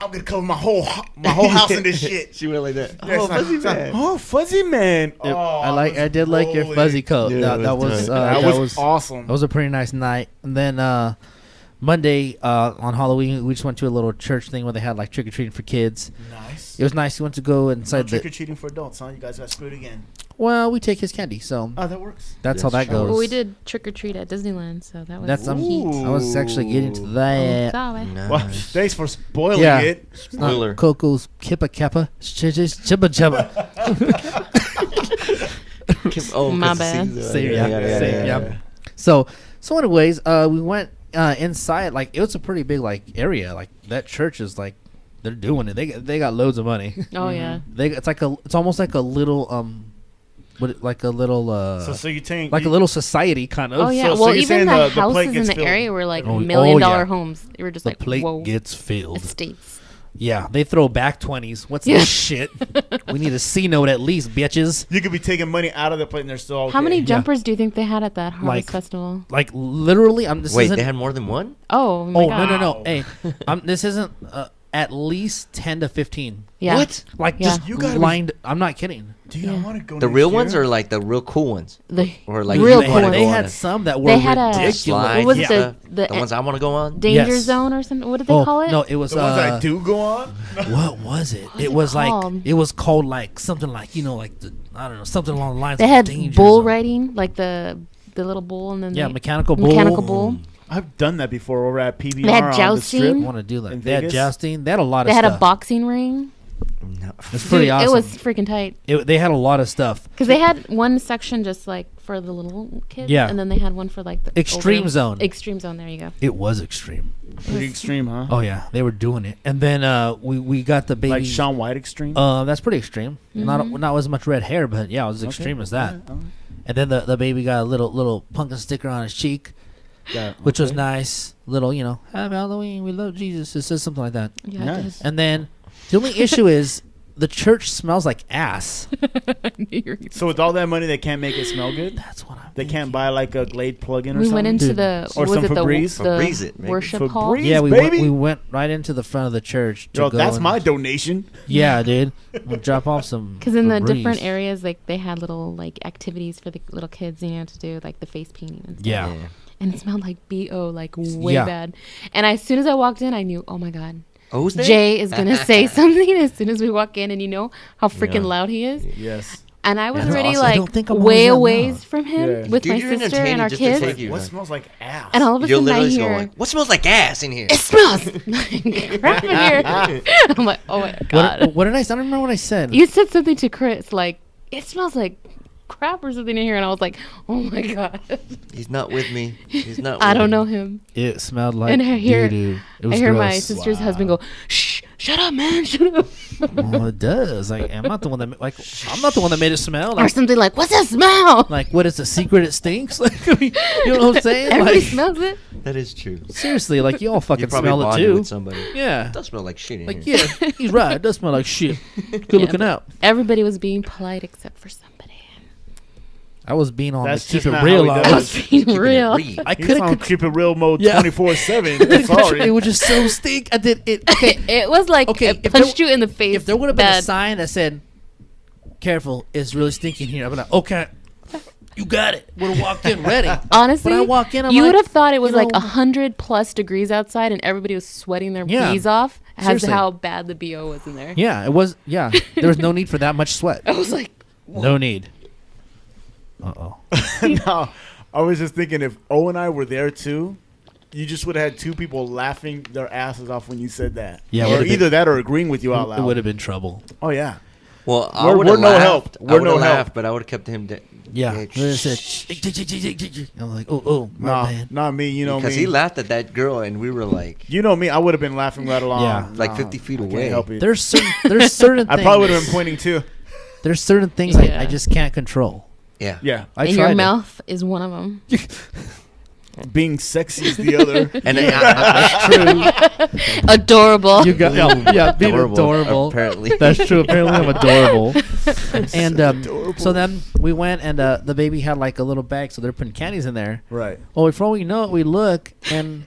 "I'm gonna cover my whole house in this shit." She went like that. Yeah, Oh, it's like- fuzzy it's like, man. "Oh, fuzzy man." Yep, Oh, I did like your rolling. fuzzy coat. Yeah, that it was was tight. That was awesome. That was a pretty nice night. And then Monday on Halloween, we just went to a little church thing where they had like trick or treating for kids. Nice. It was nice. We went to go No inside trick or the. treating for adults, huh? You guys got screwed again. Well, we take his candy, so Oh, that works. that's how that That's true. goes. Well, we did trick or treat at Disneyland, so that was That's heat. I was actually getting to that. Sorry. Nice. Well, thanks for spoiling Yeah. it. It's not Spoiler. Coco's Kippa Kappa, Chibba Chibba. Oh, My 'cause the bad. seasons- Same, yeah, same, yeah. So anyways, we went inside. Like, it was a pretty big like area. Like, that church is like, they're doing it. They got loads of money. Oh yeah. It's almost like a little like a little So you're saying like a little society kind of. Oh yeah. so well, you're even saying the the plate houses in gets the filled. area were like Oh, $1 million yeah. homes. They were just The like, plate whoa, gets filled. estates. Yeah, they throw back 20s. What's Yeah. this shit? We need a C note at least, bitches. you could be taking money out of the plate and they're still okay. How many jumpers do you think they had at that Harvest Like- Festival? Like, literally, this Wait, isn't. they had more than one? Oh my Oh god. no! Hey, this isn't at least 10 to 15. Yeah. What? Like, Yeah. just You gotta be- lined. I'm not kidding. Do you Yeah. want to go The next real year? ones or like the real cool ones? The Or like real you cool wanna ones. go They on had it? some that were They had a- ridiculous. Slide What was and it, stuff? the The ones I want to go on? danger Yes. zone or something? What did they call it? No, it was The ones that do go on? what was it? was It it was like called? it was called like something like, like the, I don't know, something along the lines They of had danger bull zone. riding, like the little bull, and then Yeah, they, mechanical bull. mechanical bull. I've done that before over at PBR They had on the jousting. strip. I want to do that. In They had Vegas? jousting. They had a lot They of had stuff. a boxing ring. No. It's pretty Dude, awesome. It was freaking tight They had a lot of stuff. because they had one section just like for the little kids, Yeah. and then they had one for like the Extreme older- zone. Extreme zone. There you go. It was extreme. Pretty extreme, huh? Oh yeah, they were doing it. And then we got the baby. Like Shaun White extreme? That's pretty extreme. Not as much red hair, but yeah, it was as extreme as that. And then the baby got a little pumpkin sticker on his cheek, which was nice. Little, Happy Halloween, we love Jesus. It says something like that. Yeah, Nice. And then the only issue is the church smells like ass. So with all that money, they can't make it smell good? That's what I'm. They can't buy like a Glade plug-in or we something? went into Dude. the Or was some it the, Febreze? the Febreze it, maybe. worship Febreze? hall? Yeah, baby. we went right into the front of the church. To Yo, go that's and- my donation. Yeah, dude. We'll drop off some. Because in the Febreze. different areas, like they had little like activities for the little kids, to do like the face painting and stuff. Yeah. And it smelled like BO, like way Yeah. bad. And as soon as I walked in, I knew, oh my god, Oh, who's there? Jay is gonna say something as soon as we walk in, and you know how freaking Yeah. loud he is. Yes. And I was that's already awesome. I like don't think I'm way always that away loud. from him Yeah. with Dude, my you're sister entertaining and our just to kids. take you, What man. smells like ass? And all of a You're sudden I literally hear, going, what smells like ass in here? it smells like crap in here. I'm like, oh my god. What did I say? I don't remember what I said. You said something to Chris like, it smells like crap or something in here, and I was like, oh my god. He's not with me. He's not. I with don't me. know him. It smelled like And I hear- doo-doo. It I was hear my gross. sister's husband go, shh, shut up, man, shut up. Well, it does. Like, I'm not the one that I'm not the one that made it smell. Or Like, something like, what's that smell? what is the secret? It stinks. Like, I mean, you know what I'm saying? Everybody Like, smells it. That is true. Seriously, like you all You fucking probably smell it bonded too. with somebody. Yeah. It does smell like shit in Like here. yeah, he's right. It does smell like shit. Good looking out. Everybody was being polite except for somebody. I was being on That's the keep just it not real. how he I does. was. Being Keeping it real. real. I He's couldn't on keep it real mode Yeah. 24/7. Sorry. It would just so stink. I did it. Okay, It was like Okay, it if punched there- you in the face. if there would have been a bad. sign that said, "Careful, it's really stinking here," I'd be like, "Okay, you got it." Would have walked in ready. Honestly, When I walk in, I'm you like, would have thought it was you like know- 100+ degrees outside, and everybody was sweating their Yeah. bees off. As Seriously. how bad the BO was in there. Yeah, it was. Yeah, there was no need for that much sweat. I was like, No need. Uh-oh. No, I was just thinking if O and I were there too, you just would have had two people laughing their asses off when you said that. Yeah, it or would've been- either that or agreeing with you out It loud. would have been trouble. Oh yeah. Well, I We're- would we're have no laughed. help. I We're would no have help. laughed, but I would have kept him. Yeah. Yeah, They said, I'm like, oh, my No, bad. not me. You know me. because he laughed at that girl, and we were like, You know me. I would have been laughing right along. Yeah. Like Nah, 50 feet I away. Can't help it. There's certain I things. probably would have been pointing too. There's certain things Yeah. I just can't control. yeah. Yeah. I and tried your it. mouth is one of them. Being sexy is the other. And then, I, Adorable. You got yeah, being adorable. Apparently. That's true. Apparently, I'm adorable. And adorable. so then we went, and the baby had like a little bag, so they're putting candies in there. Right. Well, before we know it, we look, and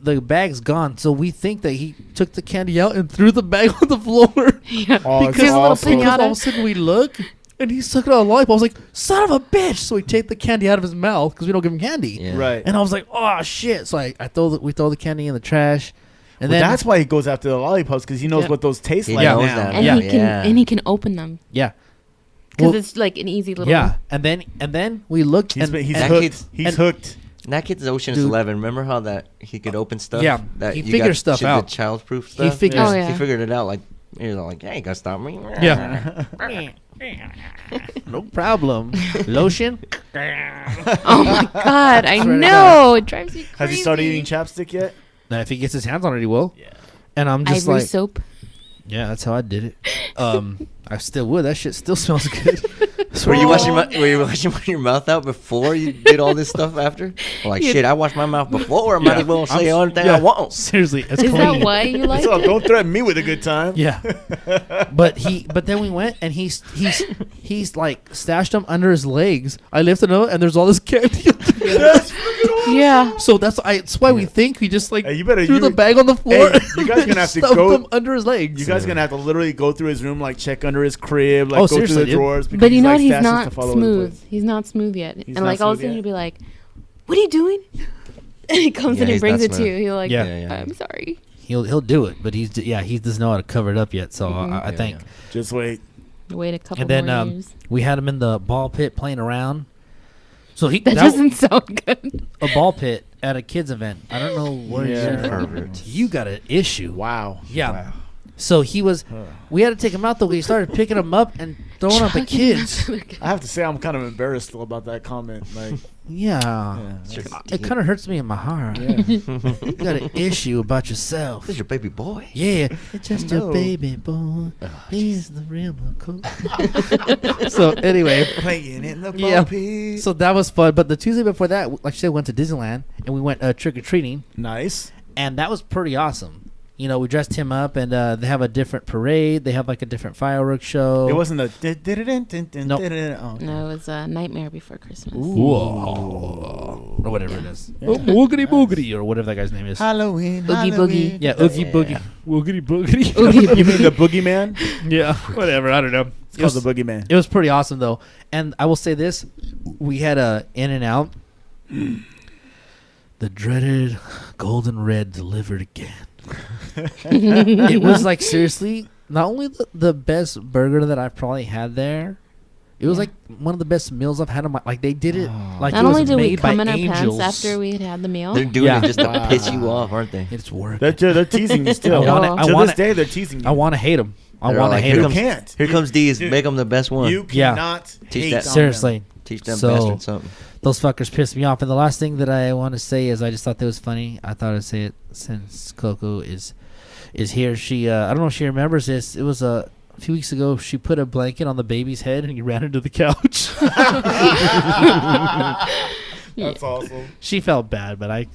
the bag's gone. So we think that he took the candy out and threw the bag on the floor. Yeah. Oh, because, it's a little awesome. because all pinata. of a sudden we look, and he's sucking on a lollipop. I was like, son of a bitch. So we take the candy out of his mouth because we don't give him candy. Yeah. Right. And I was like, oh, shit. So we throw the candy in the trash. And Well, then that's why he goes after the lollipops because he knows Yeah. what those taste He like knows now. that. and Yeah. he can open them yeah. because Well, it's like an easy little. yeah. And then we looked. He's and, he's that hooked. kid's- He's and- hooked. That kid's Ocean's Dude. 11. Remember how that he could open stuff? Yeah, That he you figures got stuff out. The childproof stuff. figures- Oh, yeah. He figured it out. Like he was like, "Hey, you gotta stop me." Yeah. No problem. Lotion. Oh my god, I Swear to know it drives me crazy. Has he started eating chapstick yet? Now, if he gets his hands on it, he will. Yeah. And I'm just Ivory like, soap? yeah, that's how I did it. I still would. That shit still smells good. Were you washing your mouth out before you did all this stuff after? Like Yeah. shit, I washed my mouth before. I might Yeah. as well say I'm- anything yeah. I want. Seriously, it's Is clean. that why you like So it? don't threaten me with a good time. Yeah. But then we went, and he's like stashed them under his legs. I lifted him up, and there's all this candy. Yeah. So that's why we think he just like Hey, you better threw the bag on the floor. Hey, you guys gonna have to stuffed go- them under his legs. You guys gonna have to literally go through his room, like check under his crib, like Oh, go through seriously, the dude. drawers. because But you know like, what? He's stashing not stuff all over the smooth. place. He's not smooth yet. He's And not like all of a smooth sudden yet. he'll be like, "What are you doing?" And he comes Yeah, in and he's brings not it to smooth. you. He'll like, Yeah. "I'm sorry." He'll do it, but he doesn't know how to cover it up yet. So Mhm. I Yeah, think. yeah. Just wait. Wait a couple And then more years. we had him in the ball pit playing around. So That doesn't sound good. a ball pit at a kids event. I don't know where Yeah. you're Pervert. You got an issue. Wow. Yeah. Wow. So we had to take him out though. We started picking him up and throwing at the kids. I have to say, I'm kind of embarrassed still about that comment. Like, Yeah. yeah, Sure. It kind of hurts me in my heart. yeah. You got an issue about yourself. This is your baby boy. Yeah, it's just No. a baby boy. He's the real McCool. So anyway, Playing in the Yeah. pit. so that was fun. But the Tuesday before that, like I said, we went to Disneyland and we went trick or treating, Nice. and that was pretty awesome. You know, we dressed him up, and they have a different parade. They have like a different fireworks show. It wasn't a. Nope. Oh, No, it was a Nightmare Before Christmas. Whoa. Or whatever it is. Oh, Woogity Boogity, or whatever that guy's name is. Halloween. Oogie Halloween. Boogie. Yeah, Oogie Yeah. Boogie. Woogity Boogity. Oogie You mean the boogeyman? Yeah, whatever. I don't know. It's called the boogeyman. It was pretty awesome though, and I will say this: we had a In and Out, the dreaded golden red delivered again. It was like seriously, not only the best burger that I've probably had there, it was Yeah. like one of the best meals I've had in my. Like they did it like Not it was only did we made by come in our angels. pants after we had had the meal, They're doing Yeah. it just to Wow. piss you off, aren't they? It's work. They're teasing you still. I wanna- to wanna- this day, they're teasing you. I want to hate them. I They're want to like, hate here You them. comes- can't. Here comes D's. Dude, Make them the best one. You Yeah. cannot Teach hate that- on Seriously. Teach them So- bastards something. Those fuckers pissed me off. And the last thing that I want to say is I just thought that was funny. I thought I'd say it since Coco is here. She I don't know if she remembers this. It was a few weeks ago. She put a blanket on the baby's head and he ran into the couch. That's awesome. She felt bad, but I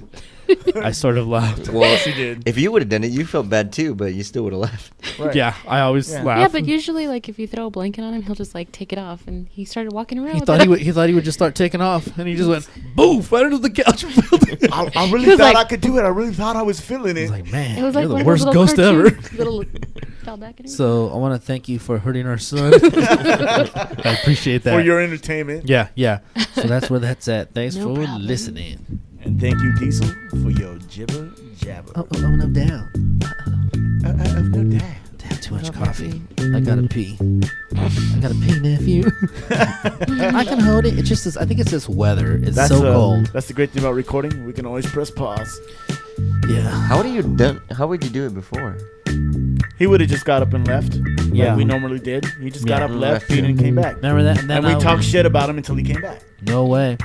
sort of laughed. Well, She did. if you would have done it, you felt bad too, but you still would have left. Right. Yeah, I always Yeah. laugh. Yeah, but usually, like, if you throw a blanket on him, he'll just like take it off, and he started walking around. he with thought it. he thought he would just start taking off, and he just went boof right under the couch. I really was thought like- I could do it. I really thought I was feeling I was it. like, man, It was like you're one the of those worst little ghost ever. cartoons, Little fell back and everything. So I want to thank you for hurting our son. I appreciate that. For your entertainment. Yeah. So that's where that's at. Thanks No for problem. listening. And thank you, Diesel, for your jibber jabber. Oh, no, down. No doubt. Damn, too much coffee. I gotta pee. I gotta pee, nephew. I can hold it. It's just this, I think it's this weather. It's so cold. That's the great thing about recording. We can always press pause. Yeah. How would you do it before? He would have just got up and left. Yeah. Like we normally did. He just got Yeah. up, left, peed, and came back. Remember that? And then And we talked shit about him until he came back. No way.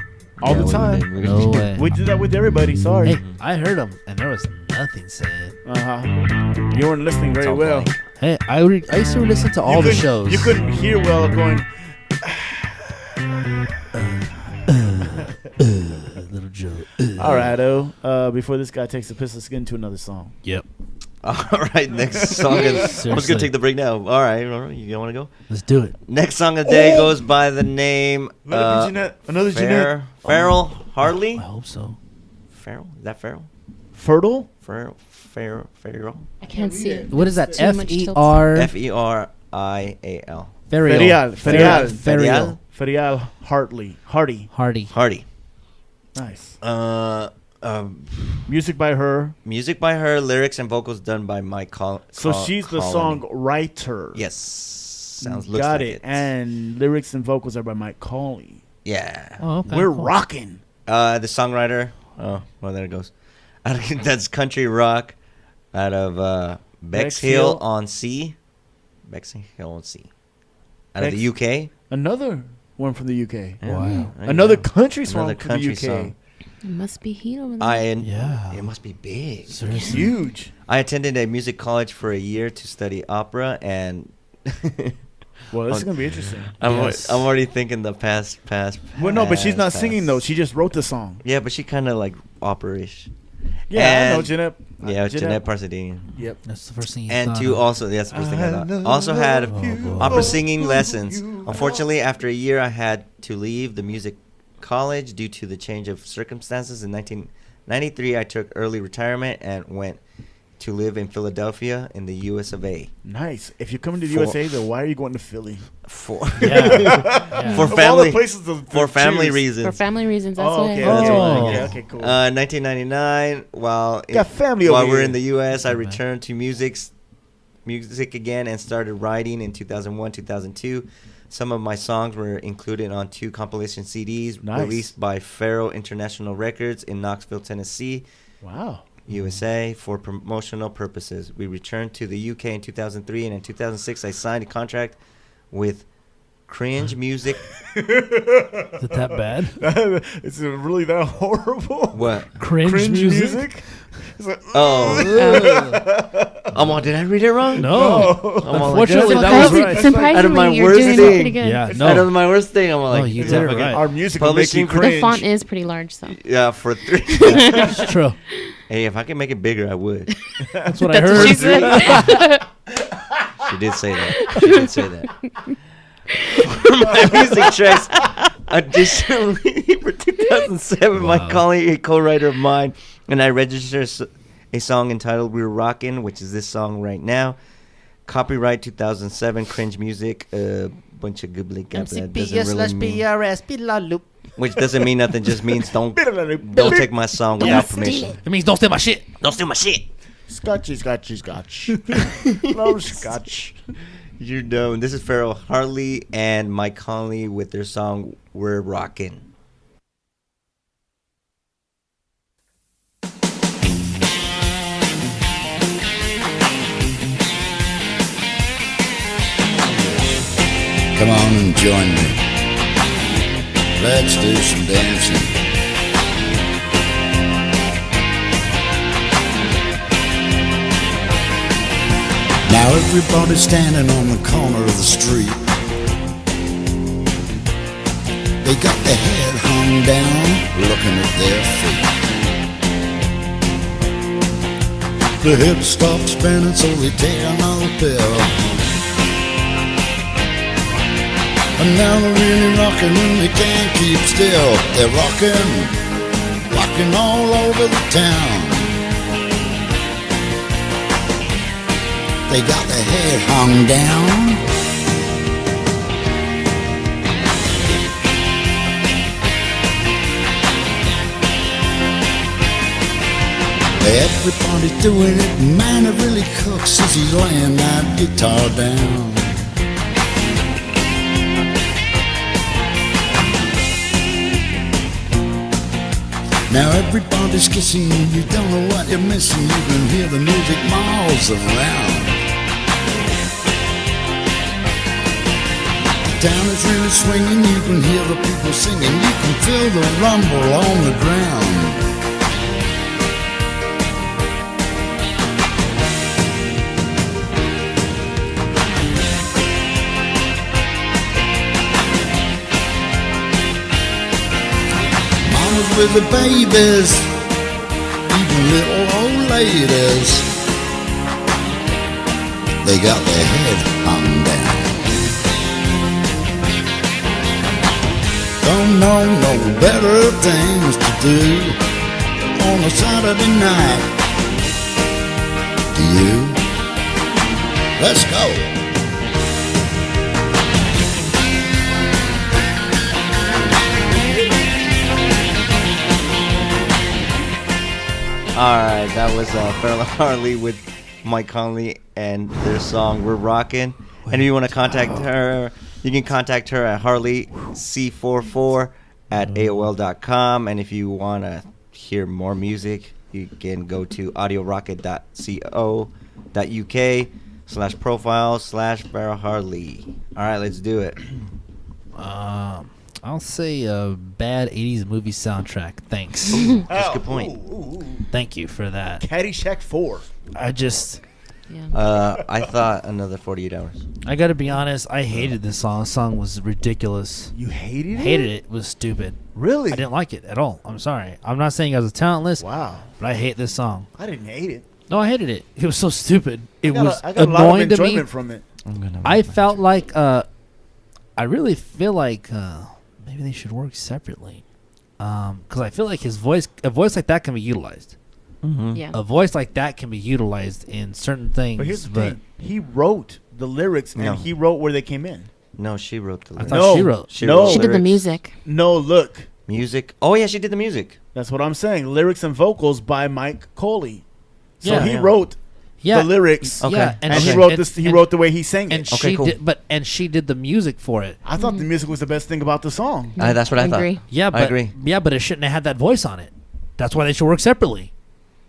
All Yeah, the we time. did. No way. We did that with everybody. Sorry. Hey, I heard him, and there was nothing said. You weren't listening very all well. blank. Hey, I used to listen to all the shows. You couldn't hear well going. Little Joe. All right, before this guy takes the piss, let's get into another song. Yep. All right, next song is. I was Seriously. gonna take the break now. All right, you don't want to go? Let's do it. Next song of the day goes by the name Another Jeanette. Another Jeanette. Ferial Harley. I hope so. Ferial? Is that Ferial? Fertile? Ferial? I can't see it. What is that? Too much tilt. F-E-R... Ferial. Ferial. Ferial. Ferial Hartley. Hardy. Hardy. Nice. Music by her. by her, lyrics and vocals done by Mike So she's the song writer. Yes. Looks Got like it. And lyrics and vocals are by Mike Colley. Yeah. Oh, okay. We're cool. rocking. The songwriter. Oh, well, there it goes. That's country rock out of Bexhill on Sea. Bexhill on Sea. Out of the UK. Another one from the UK. Wow. Another country song Another from country the UK. song. It must be heat over there. Yeah. It must be big. Seriously. Huge. I attended a music college for a year to study opera, and Well, this is going to be interesting. Yes. I'm already thinking the past. Well, no, but she's not past. singing, though. She just wrote the song. Yeah, but she kind of like opera-ish. Yeah, I know And- Jeanette. Yeah, Jeanette Parsadian. Yep. That's the first thing you And thought two of. also, that's the first thing I thought. Also had you. opera singing lessons. Unfortunately, after a year, I had to leave the music college due to the change of circumstances. In 1993, I took early retirement and went to live in Philadelphia in the US of A. Nice. If you're coming to the For- USA, then why are you going to Philly? For Yeah. for Of all family the places to for family choose. For reasons. family reasons, that's Oh, why. okay. Oh. That's why. Oh. Okay, cool. 1999, while Got family while over we're here. in the US, I Okay. returned to music again and started writing in 2001, 2002. Some of my songs were included on 2 compilation CDs Nice. released by Ferial International Records in Knoxville, Tennessee, Wow. USA, for promotional purposes. We returned to the UK in 2003, and in 2006, I signed a contract with Cringe Music. Is it that bad? Is it really that horrible? What? Cringe music? It's like, Oh, I'm on. Did I read it wrong? No. I'm all like, Unfortunately, that's that like- was Surprising- right. Surprisingly, Out of my you're worst doing thing. it pretty good. Yeah, Out no. of my worst thing, I'm like, you did it fucking- right. our music will make you Publishing for cringe. The font is pretty large, so. Yeah, for 3. It's true. Hey, if I can make it bigger, I would. That's what I That's heard. what she said. She did say that. She did say that. For my music tracks, additionally, for 2007, Wow. Mike Colley, a co-writer of mine, and I registered a song entitled "We're Rockin'," which is this song right now. Copyright 2007, Cringe Music, a bunch of gibbly gab that doesn't really mean, which doesn't mean nothing, just means don't take my song without permission. It means don't steal my shit. Don't steal my shit. Scotchy, scotchy, scotch. Love scotch. You're dumb. This is Ferial Harley and Mike Conley with their song "We're Rockin'." Come on and join me. Let's do some dancing. Now everybody's standing on the corner of the street. They got their head hung down, looking at their feet. The hips stop spinning, so they take another pill. And now they're really rocking when they can't keep still. They're rocking all over the town. They got their head hung down. Everybody's doing it, man, it really cooks as he's laying that guitar down. Now everybody's kissing, you don't know what you're missing. You can hear the music miles around. The town is really swinging, you can hear the people singing. You can feel the rumble on the ground. With the babies, even little old ladies, they got their head hung down. Don't know no better things to do on a Saturday night. Do you? Let's go. Alright, that was Ferial Harley with Mike Conley and their song We're Rockin'. And if you want to contact her, you can contact her at harleyc44 at AOL.com. And if you want to hear more music, you can go to audiorocket.co.uk/profile/Ferial Harley. Alright, let's do it. I'll say a bad 80s movie soundtrack. Thanks. That's a good point. Thank you for that. Caddyshack 4. I just... Yeah. I thought another 48 hours. I gotta be honest, I hated this song. The song was ridiculous. You hated it? Hated it. It was stupid. Really? I didn't like it at all. I'm sorry. I'm not saying I was talentless. Wow. But I hate this song. I didn't hate it. No, I hated it. It was so stupid. It was I got a lot of annoying to me. enjoyment from it. I felt like... I really feel like... maybe they should work separately. Because I feel like a voice like that can be utilized. Mm-hmm. Yeah. A voice like that can be utilized in certain things. But here's the thing. He wrote the lyrics, No. and he wrote where they came in. No, she wrote the I lyrics. thought No. she wrote. She No. wrote She did the lyrics. music. No, look. Music. Oh, yeah, she did the music. That's what I'm saying. Lyrics and vocals by Mike Coley. So Yeah. he Yeah. wrote Yeah. the lyrics. Okay. Yeah, And she- he wrote and- this. He and- wrote the way he sang and it. Okay, she cool. did, and she did the music for it. I thought the music was the best thing about the song. That's what I thought. agree. Yeah, but agree. Yeah, but it shouldn't have had that voice on it. That's why they should work separately.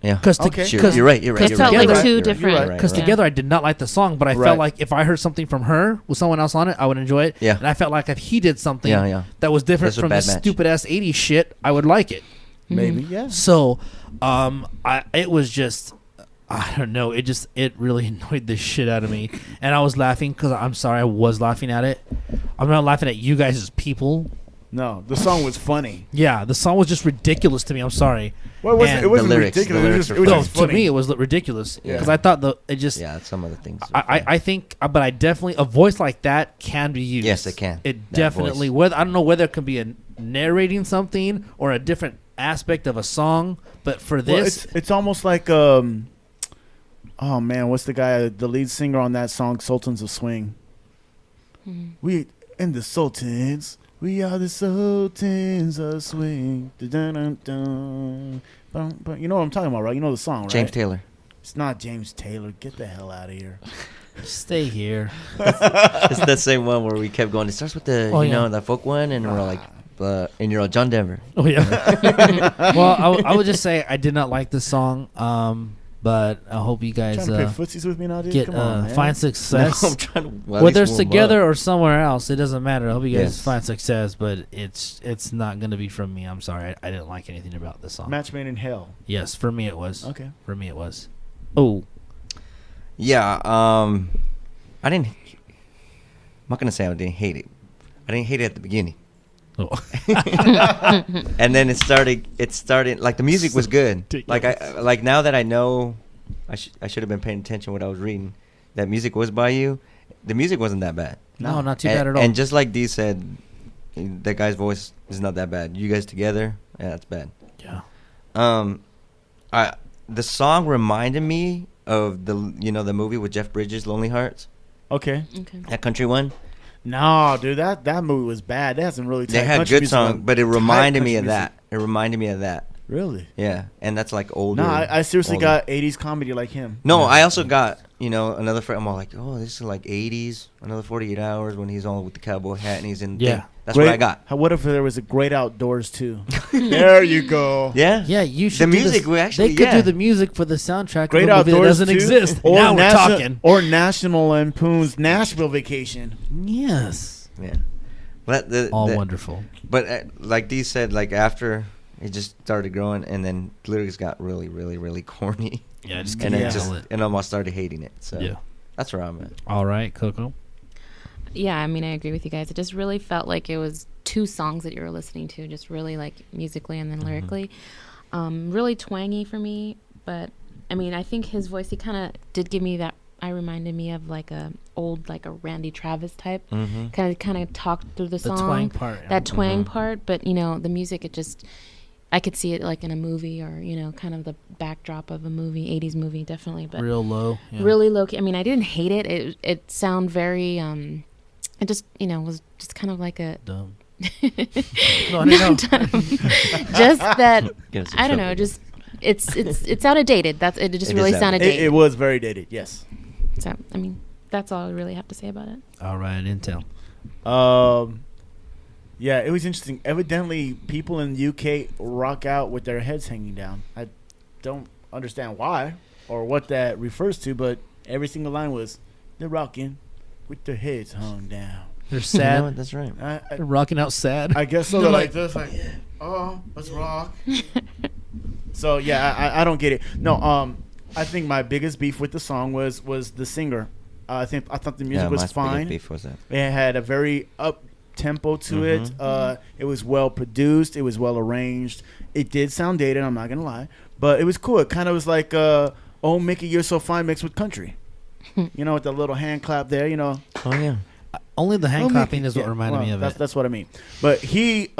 Yeah. Because Okay. Sure, you're right. You're right. It You're felt right. like You're right. two You're different. right. Because Yeah. together I did not like the song, but I Right. felt like if I heard something from her with someone else on it, I would enjoy it. Yeah. And I felt like if he did something Yeah. that was different That's a from bad this match. stupid ass 80s shit, I would like it. Maybe, yeah. So, it was just, I don't know. It really annoyed the shit out of me, and I was laughing because I'm sorry, I was laughing at it. I'm not laughing at you guys as people. No, the song was funny. Yeah, the song was just ridiculous to me. I'm sorry. Well, it wasn't, And it wasn't the lyrics- ridiculous. the It lyrics was were just, No, just to funny. me it was ridiculous Yeah. because I thought it just. Yeah, some other things. I think, but I definitely a voice like that can be used. Yes, it can. It That definitely. voice. Whether I don't know whether it could be a narrating something or a different aspect of a song, but for Well, this, it's almost like oh man, what's the guy, the lead singer on that song, Sultans of Swing? We and the Sultans, we are the Sultans of Swing. Dun-dun-dun-dun. But you know what I'm talking about, right? You know the song, right? James Taylor. It's not James Taylor. Get the hell out of here. stay here. It's that same one where we kept going. It starts with the Oh, you yeah. know the folk one, and we're like, and you're all John Denver. Oh yeah. Well, I would just say I did not like this song, but I hope you guys Trying to play footsies with me now, dude? get Come on, man. find success. No, I'm trying to. Well, at Whether least it's warm together up. or somewhere else, it doesn't matter. I hope you guys Yes. find success, but it's not gonna be from me. I'm sorry, I didn't like anything about this song. Match made in hell. Yes, for me it was. Okay. For me it was. Oh, Yeah, I didn't. I'm not gonna say I didn't hate it. I didn't hate it at the beginning. Oh. And then it started like the music was good. Like now that I know, I should have been paying attention what I was reading. That music was by you. The music wasn't that bad. No, not too bad at all. And just like Dee said, that guy's voice is not that bad. You guys together, yeah, that's bad. Yeah. The song reminded me of the movie with Jeff Bridges, Lonely Hearts. Okay. That country one. No, dude, that movie was bad. They had some really. They had good songs, but it reminded me of that. It reminded me of that. Really? Yeah, and that's like older. No, I seriously older. got 80s comedy like him. No, I also got, another friend. I'm all like, oh, this is like 80s, another 48 hours when he's on with the cowboy hat and he's in. Yeah. Thing. That's what I got. What if there was a Great Outdoors too? There you go. Yeah. Yeah, you should. The do music, this. we actually. They could yeah. do the music for the soundtrack Great of a movie that Outdoors doesn't too? exist. Or Now we're talking. Or National Lampoon's Nashville Vacation. Yes. Yeah. But All wonderful. But like Dee said, like after it just started growing, and then lyrics got really, really, really corny. Yeah, just and can't it handle it. and almost started hating it. So Yeah. that's where I'm at. All right, Coco. Yeah, I mean, I agree with you guys. It just really felt like it was two songs that you were listening to, just really like musically and then lyrically. Really twangy for me, but I mean, I think his voice, he kind of did give me that. I reminded me of like a old, like a Randy Travis type. Kind of talked through the song. twang part. Yeah. That twang part, but the music, it just, I could see it like in a movie or kind of the backdrop of a movie, 80s movie, definitely. But Real low. Yeah. really low key. I mean, I didn't hate it. It sounded very. It just was just kind of like a. Dumb. No, I don't know. Just that. Get us in I don't trouble. know. Just it's out of dated. That's it. Just It really is sounded dated. It was very dated. Yes. So I mean, that's all I really have to say about it. All right, Intel. Yeah, it was interesting. Evidently, people in the UK rock out with their heads hanging down. I don't understand why or what that refers to, but every single line was, they're rocking with their heads hung down. They're You know sad. what? That's right. They're rocking out sad. I guess so. They're like this, like, oh, let's rock. So, yeah, I don't get it. No, I think my biggest beef with the song was the singer. I thought the music was my fine. biggest beef was that. It had a very up tempo to it. It was well produced. It was well arranged. It did sound dated, I'm not gonna lie, but it was cool. It kind of was like "Oh Mickey, You're So Fine" mixed with country. With the little hand clap there. Oh yeah. Only the hand Oh, clapping Mickey. is what Yeah, reminded me of it. That's what I mean. But he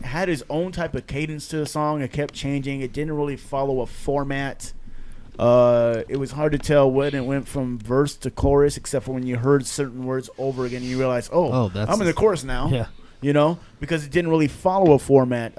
had his own type of cadence to the song. It kept changing. It didn't really follow a format. It was hard to tell when it went from verse to chorus, except for when you heard certain words over again and you realize, that's I'm in the chorus now. Yeah. Because it didn't really follow a format.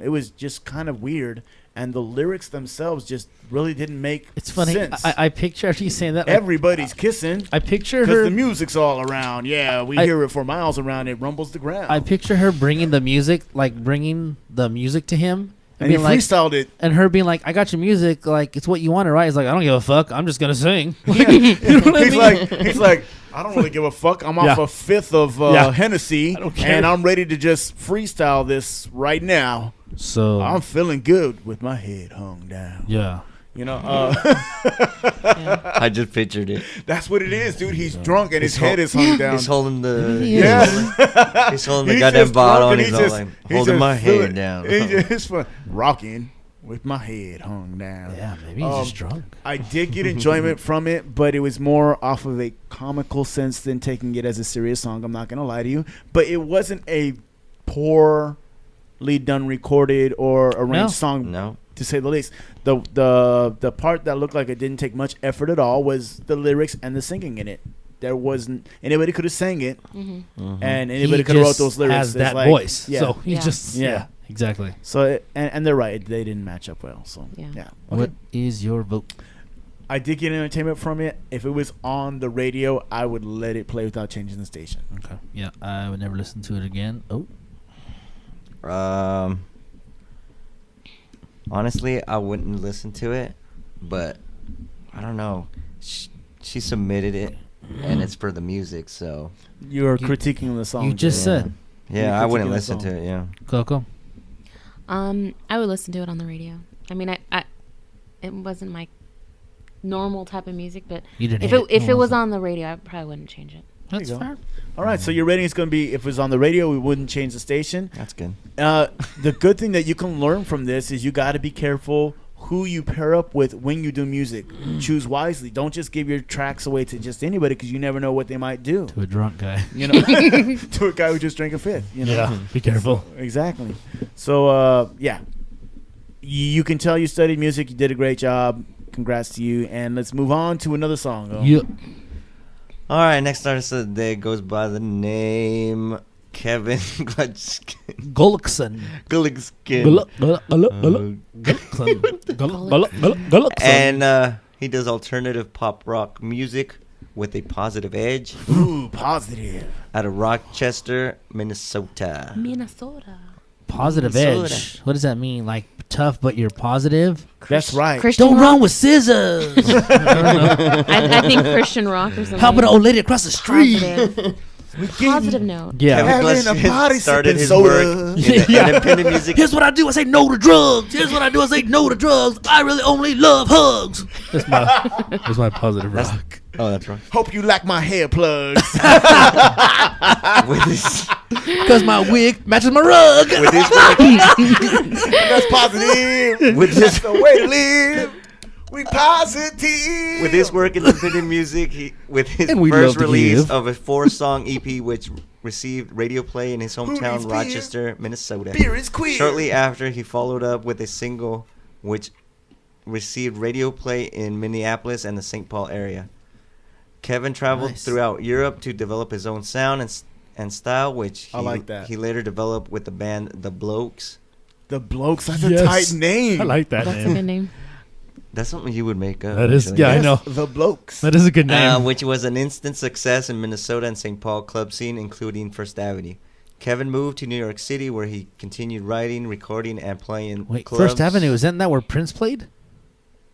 It was just kind of weird. And the lyrics themselves just really didn't make It's funny. sense. I picture you saying that. Everybody's kissing. I picture Because her. the music's all around. Yeah, we hear it for miles around. It rumbles the ground. I picture her bringing the music to him. and he being like, freestyled it. and her being like, I got your music, like, it's what you wanted, right? He's like, I don't give a fuck. I'm just going to sing. Yeah. You know what I mean? he's like, I don't really give a fuck. I'm off Yeah. a fifth of Yeah. Hennessy, I don't care. and I'm ready to just freestyle this right now. So, I'm feeling good with my head hung down. yeah. I just pictured it. That's what it is, dude. He's drunk and his head is hung down. He's holding the. Yeah. He's holding the He's goddamn just bottle, drunk and he's all like he's holding just my feeling- head down. He's just rocking with my head hung down. Yeah, maybe he's just drunk. I did get enjoyment from it, but it was more off of a comical sense than taking it as a serious song. I'm not going to lie to you. But it wasn't a poorly done, recorded, or arranged song, No. to say the least. The part that looked like it didn't take much effort at all was the lyrics and the singing in it. There wasn't anybody could have sang it, and anybody could have wrote those lyrics. Has It's that like, voice. Yeah. So he Yeah. just, Yeah. exactly. So and they're right. They didn't match up well. So Yeah. yeah. What is your vote? I did get entertainment from it. If it was on the radio, I would let it play without changing the station. Okay. Yeah, I would never listen to it again. Oh. Honestly, I wouldn't listen to it, but I don't know. She submitted it, and it's for the music, so You're critiquing the song. You just Jay. said, yeah, I wouldn't critiquing the listen song. to it. Yeah. Coco. I would listen to it on the radio. I mean, I it wasn't my normal type of music, but You didn't if hate it No, was wasn't. on the radio, I probably wouldn't change it. That's you go. fair. All right, so your rating is going to be, if it was on the radio, we wouldn't change the station. That's good. The good thing that you can learn from this is you got to be careful who you pair up with when you do music. Choose wisely. Don't just give your tracks away to just anybody because you never know what they might do. To a drunk guy. You know, to a guy who just drank a fifth. You know? Yeah, be careful. Exactly. So, yeah. You can tell you studied music. You did a great job. Congrats to you. And let's move on to another song. Yep. All right, next artist of the day goes by the name Kevin Gullickson. Gullickson. And he does alternative pop rock music with a positive edge. Ooh, positive. Out of Rochester, Minnesota. Minnesota. Positive edge. What does that mean? Like tough, but you're positive? That's right. Christian Don't rock? run with scissors. I don't know. I think Christian rock or something. How about an old lady across the street? Positive note. Yeah. Kevin Having a party Gullickson started his sipping work soda. in the Yeah. independent music. Here's what I do. I say no to drugs. Here's what I do. I say no to drugs. I really only love hugs. That's my positive rock. Oh, that's right. Hope you like my hair plugs. With his Because my wig matches my rug. with his work, That's positive. with That's his the way to live. We positive. with his work in independent music, with his And we first love to release give. of a 4-song EP, which received radio play in his needs hometown, beer? Rochester, Minnesota. Beer is queer. Shortly after, he followed up with a single, which received radio play in Minneapolis and the St. Paul area. Kevin traveled Nice. throughout Europe to develop his own sound and style, which I like that. he later developed with the band The Blokes. The Blokes. That's Yes. a tight name. I like that That's a name. good name. That's something you would make up. That is, actually. yeah, I Yes, know. The Blokes. That is a good name. Which was an instant success in Minnesota and St. Paul club scene, including First Avenue. Kevin moved to New York City, where he continued writing, recording, and playing Wait, clubs. First Avenue, isn't that where Prince played?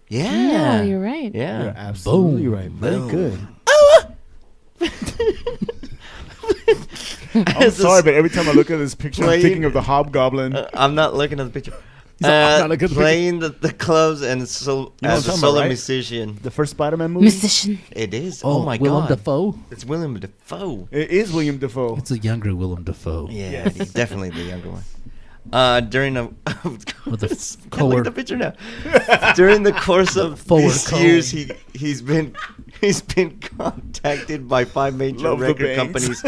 Yeah. No, you're right. Yeah. You're absolutely Boom. right. Very Boom. good. I'm As a sorry, but every time I look at this picture, I'm playing- thinking of the Hobgoblin. I'm not looking at the picture. He's like, I'm not looking at the Playing the clubs and You know as what a I'm talking solo about, right? musician. The first Spider-Man movie. Musician. It is. Oh, my Willem God. Dafoe. It's Willem Dafoe. It is William Dafoe. It's a younger Willem Dafoe. Yeah, he's definitely the younger one. During a With the I like forward- the picture now. During the course of forward these comb. years, he's been contacted by 5 major Love the record bangs. companies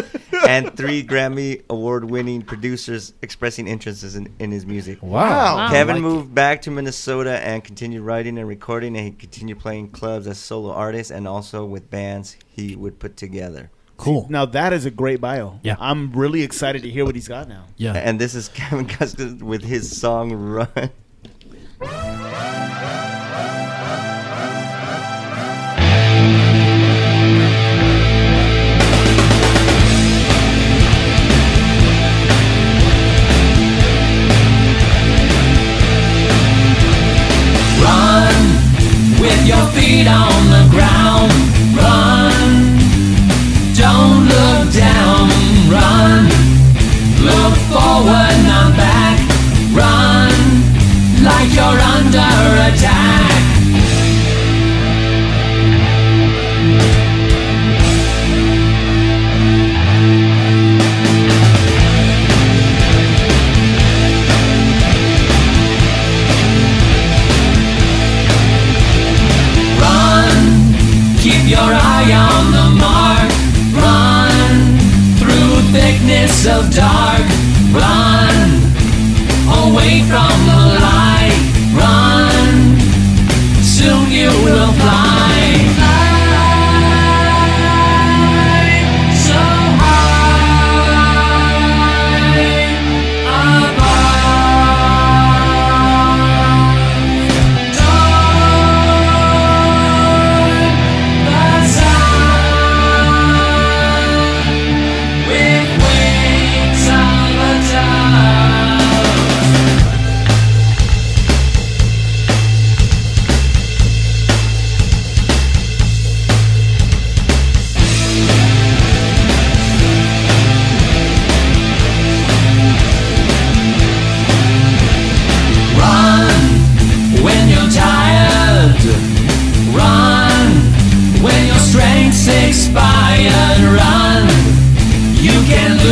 and 3 Grammy award-winning producers expressing interest in his music. Wow. Wow. Kevin I like moved back to Minnesota and continued writing and recording, and he continued playing clubs as solo artist and also with bands he would put together. Cool. Now that is a great bio. Yeah. I'm really excited to hear what he's got now. Yeah. And this is Kevin Gullickson with his song "Run." Run with your feet on the ground. Run, don't look down. Run, look forward, not back. Run like you're under attack. Run, keep your eye on the mark. Run through thickness of dark. Run away from the light. Run, soon you will fly. Fly so high above. The sun with wings of a dove.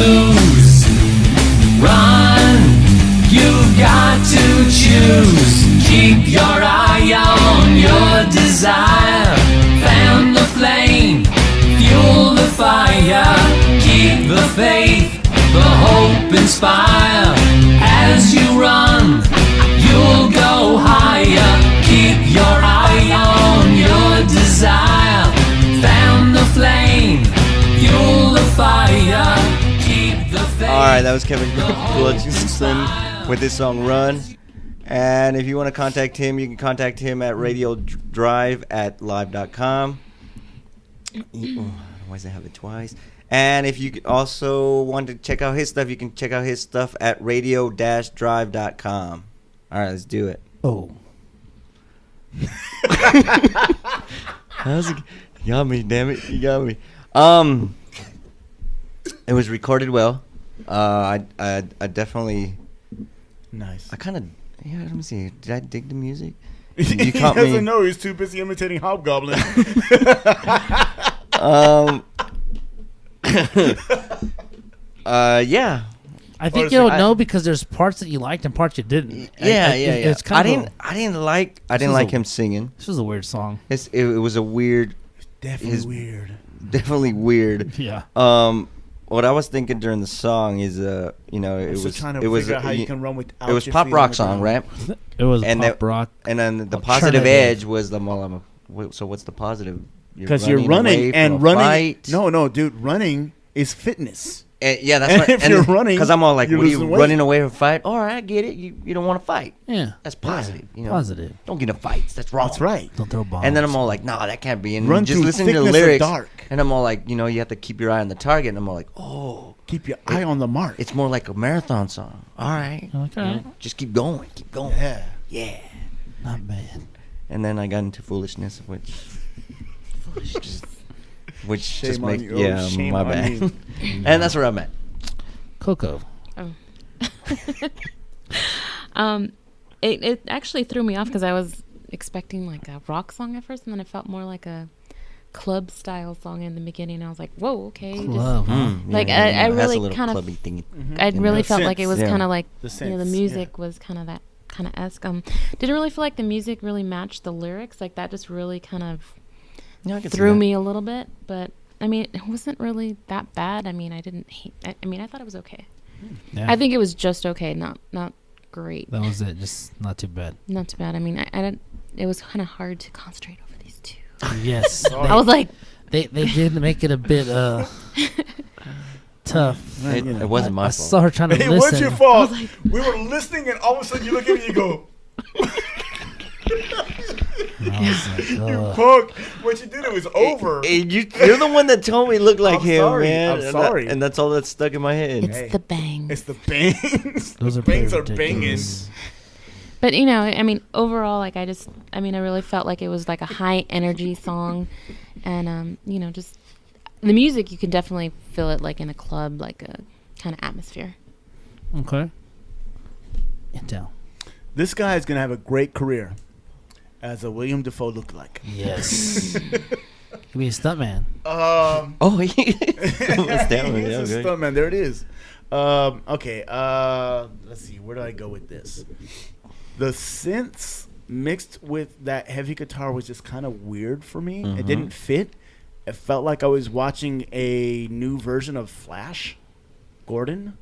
lose. Run, you've got to choose. Keep your eye on your desire. Fan the flame, fuel the fire. Keep the faith, the hope inspire. As you run, you'll go higher. Keep your eye on your desire. Fan the flame, fuel the fire. Keep the faith. All right, that was Kevin Gullickson with his song "Run." And if you want to contact him, you can contact him at radiodrive@live.com. Why does it have it twice? And if you also want to check out his stuff, you can check out his stuff at radio-drive.com. All right, let's do it. Oh. How's it? You got me, damn it. You got me. It was recorded well. I definitely... Nice. I kind of... Yeah, let me see. Did I dig the music? He caught doesn't me. know. He's too busy imitating Hobgoblin. Yeah. I think you don't know because there's parts that you liked and parts you didn't. Yeah. It's kind of I didn't like him singing. This was a weird song. It was a weird, Definitely weird. definitely weird. Yeah. What I was thinking during the song is, it So was trying to it was figure out how you can run without it was your pop feet on rock the song, ground. right? It was And pop that- rock. And then the Alternative. positive edge was the so what's the positive? Because you're away running from and a running. fight. No, dude, running is fitness. Yeah, that's And right. if you're running, because I'm all like, you're what are you losing weight. running away from a fight? All right, I get it. You don't want to fight. Yeah. That's positive. You know, Positive. Don't get in fights. That's wrong. That's right. Don't throw bombs. And then I'm all like, no, that can't be. And Run just through listening to the thickness of lyrics, dark. and I'm all like, you have to keep your eye on the target. And I'm all like, oh, Keep your eye on the mark. it's more like a marathon song. All right, Okay. just keep going, keep going. Yeah. Yeah. Not bad. And then I got into foolishness, which Shame just on makes you. Oh, yeah, shame my on bad. you. And that's where I'm at. Coco. It actually threw me off because I was expecting like a rock song at first, and then it felt more like a club style song in the beginning. I was like, whoa, okay. Love. Huh? Like, I It has really a little kind of- clubby thingy. I really The felt like it synths, was yeah. kind of like The the synths, music was kind of that kind of esque. Didn't really feel like the music really matched the lyrics. Like that just really kind of Yeah, I can see threw that. me a little bit. But I mean, it wasn't really that bad. I mean, I didn't hate. I mean, I thought it was okay. Yeah. I think it was just okay, not great, that was it. Just not too bad. not too bad. I mean, I didn't. It was kind of hard to concentrate over these two. Yes. I was like, They did make it a bit tough. It wasn't my I fault. saw her trying to Hey, listen. what's your fault? We were listening, and all of a sudden you look at me and you go, And I was like, you ugh. punk. What you did, it was over. Hey, you're the one that told me it looked like I'm him, sorry. man. I'm And sorry. and that's all that's stuck in my head. it's Hey. the bang. It's the bangs. Those The are pretty bangs are ridiculous. banging. But I mean, overall, like I really felt like it was like a high energy song, and just the music you can definitely feel it like in a club, like a kind of atmosphere. Okay. Intel. This guy is going to have a great career as a William Dafoe lookalike. Yes. Give me a stuntman. Oh, yeah. That's down, He's yeah, a okay. stuntman. There it is. Okay. Let's see. Where do I go with this? The synths mixed with that heavy guitar was just kind of weird for me. It didn't fit. It felt like I was watching a new version of Flash Gordon.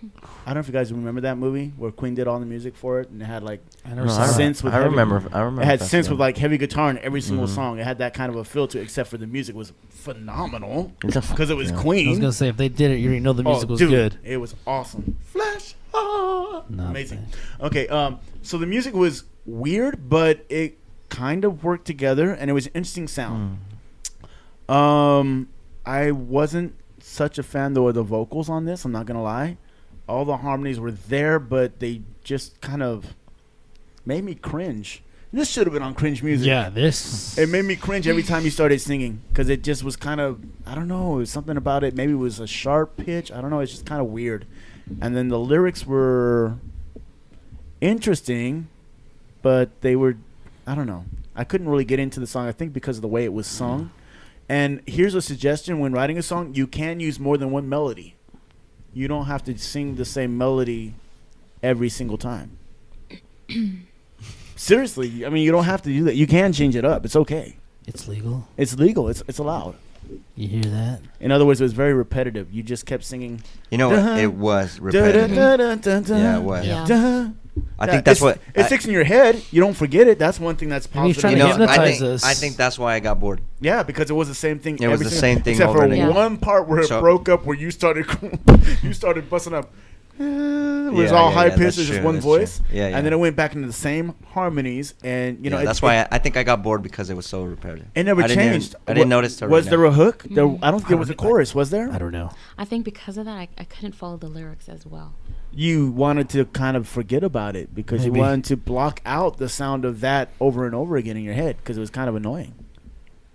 I don't know if you guys remember that movie where Queen did all the music for it, and it had like I never No, saw I, that. synths with I heavy- remember. It had synths Festival. with like heavy guitar in every single Mhm. song. It had that kind of a feel to it, except for the music was phenomenal It's a- because it was yeah. Queen. I was gonna say if they did it, you already know the music was dude, good. It was awesome. Flash, ah, Not amazing. bad. Okay, so the music was weird, but it kind of worked together, and it was an interesting sound. I wasn't such a fan though of the vocals on this. I'm not gonna lie. All the harmonies were there, but they just kind of made me cringe. This should have been on cringe music. Yeah, this. It made me cringe every time you started singing because it just was kind of, I don't know, it was something about it. Maybe it was a sharp pitch. I don't know. It's just kind of weird. And then the lyrics were interesting, but they were, I don't know. I couldn't really get into the song, I think, because of the way it was sung. And here's a suggestion when writing a song, you can use more than one melody. you don't have to sing the same melody every single time. Seriously, I mean, you don't have to do that. You can change it up. It's okay. It's legal. It's legal. It's allowed. You hear that? In other words, it was very repetitive. You just kept singing. You know what? It was repetitive. Yeah, it was. Yeah. I think that's what it sticks in your head. You don't forget it. That's one thing that's And he's positive. trying to I hypnotize think, us. I think that's why I got bored. Yeah, because it was the same thing. It was every the single- same thing except over for and again. one part where it So- broke up, where you started busting up. It was Yeah, all yeah, high yeah, pitched, that's it's just true, one that's voice. true. Yeah, yeah. And then it went back into the same harmonies, and Yeah, that's why I think I got bored because it was so repetitive. it never I didn't even- changed. I didn't notice till Was right there now. a hook? I don't think there was a chorus. Was there? I don't know. I think because of that, I couldn't follow the lyrics as well. You wanted to kind of forget about it because Maybe. you wanted to block out the sound of that over and over again in your head because it was kind of annoying.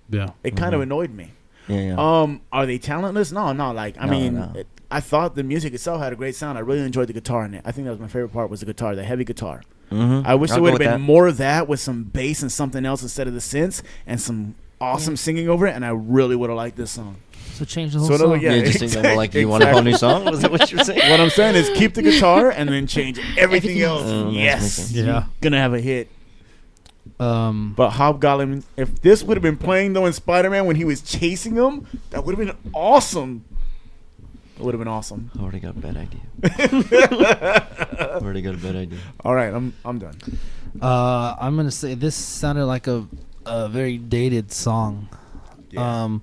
Yeah. It kind of annoyed me. Yeah, yeah. Are they talentless? No. Like, I No, mean, no. I thought the music itself had a great sound. I really enjoyed the guitar in it. I think that was my favorite part was the guitar, the heavy guitar. I wish there would have been more of that with some bass and something else instead of the synths and some awesome singing over it. And I really would have liked this song. So change the whole So in other song. words, yeah, You just think that, like, you want a whole new song? Was that what you're saying? What I'm saying is keep the guitar and then change everything else. That Yes, makes sense. Yeah. You're gonna have a hit. But But Hobgoblin, if this would have been playing though in Spider-Man when he was chasing him, that would have been awesome. It would have been awesome. I already got a bad idea. Already got a bad idea. All right, I'm done. I'm gonna say this sounded like a very dated song. Yeah.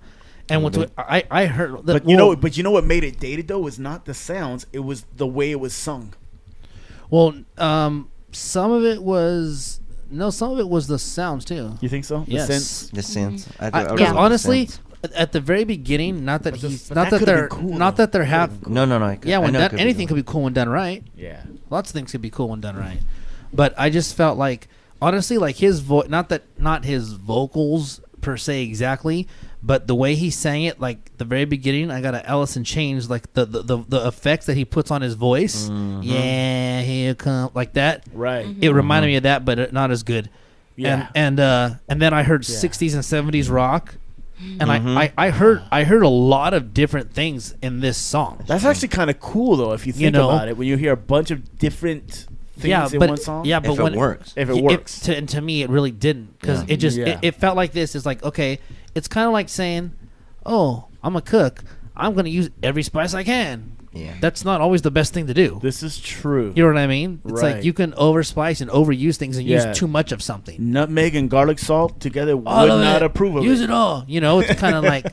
And what I heard, But you know what made it dated though was not the sounds; it was the way it was sung. Well, some of it was the sounds too. You think so? Yes. The sense? The sense. Because Yeah. honestly, at the very beginning, not that But he's but not that that could've they're been cool, not though. that they're half. No. Yeah, when I know it done, could be anything cool. could be cool when done right. Yeah. Lots of things could be cool when done right. But I just felt like, honestly, like his voice, not his vocals per se exactly, but the way he sang it, like the very beginning, I got a Alice in Chains, like the effects that he puts on his voice. Yeah, here come, like that. Right. It reminded me of that, but not as good. Yeah. And then I heard Yeah. 60s and 70s rock, and I heard a lot of different things in this song. That's actually kind of cool though if you think know? about it. When you hear a bunch of different things Yeah, in but one song. yeah, but If when it works. If it works. to me it really didn't, because Yeah. it just Yeah. it felt like this. It's like, okay, it's kind of like saying, oh, I'm a cook, I'm gonna use every spice I can. Yeah. That's not always the best thing to do. This is true. You know what I mean? It's Right. like you can overspice and overuse things and Yeah. use too much of something. Nutmeg and garlic salt together All would of not it. approve of Use it. it all. You know, it's kind of like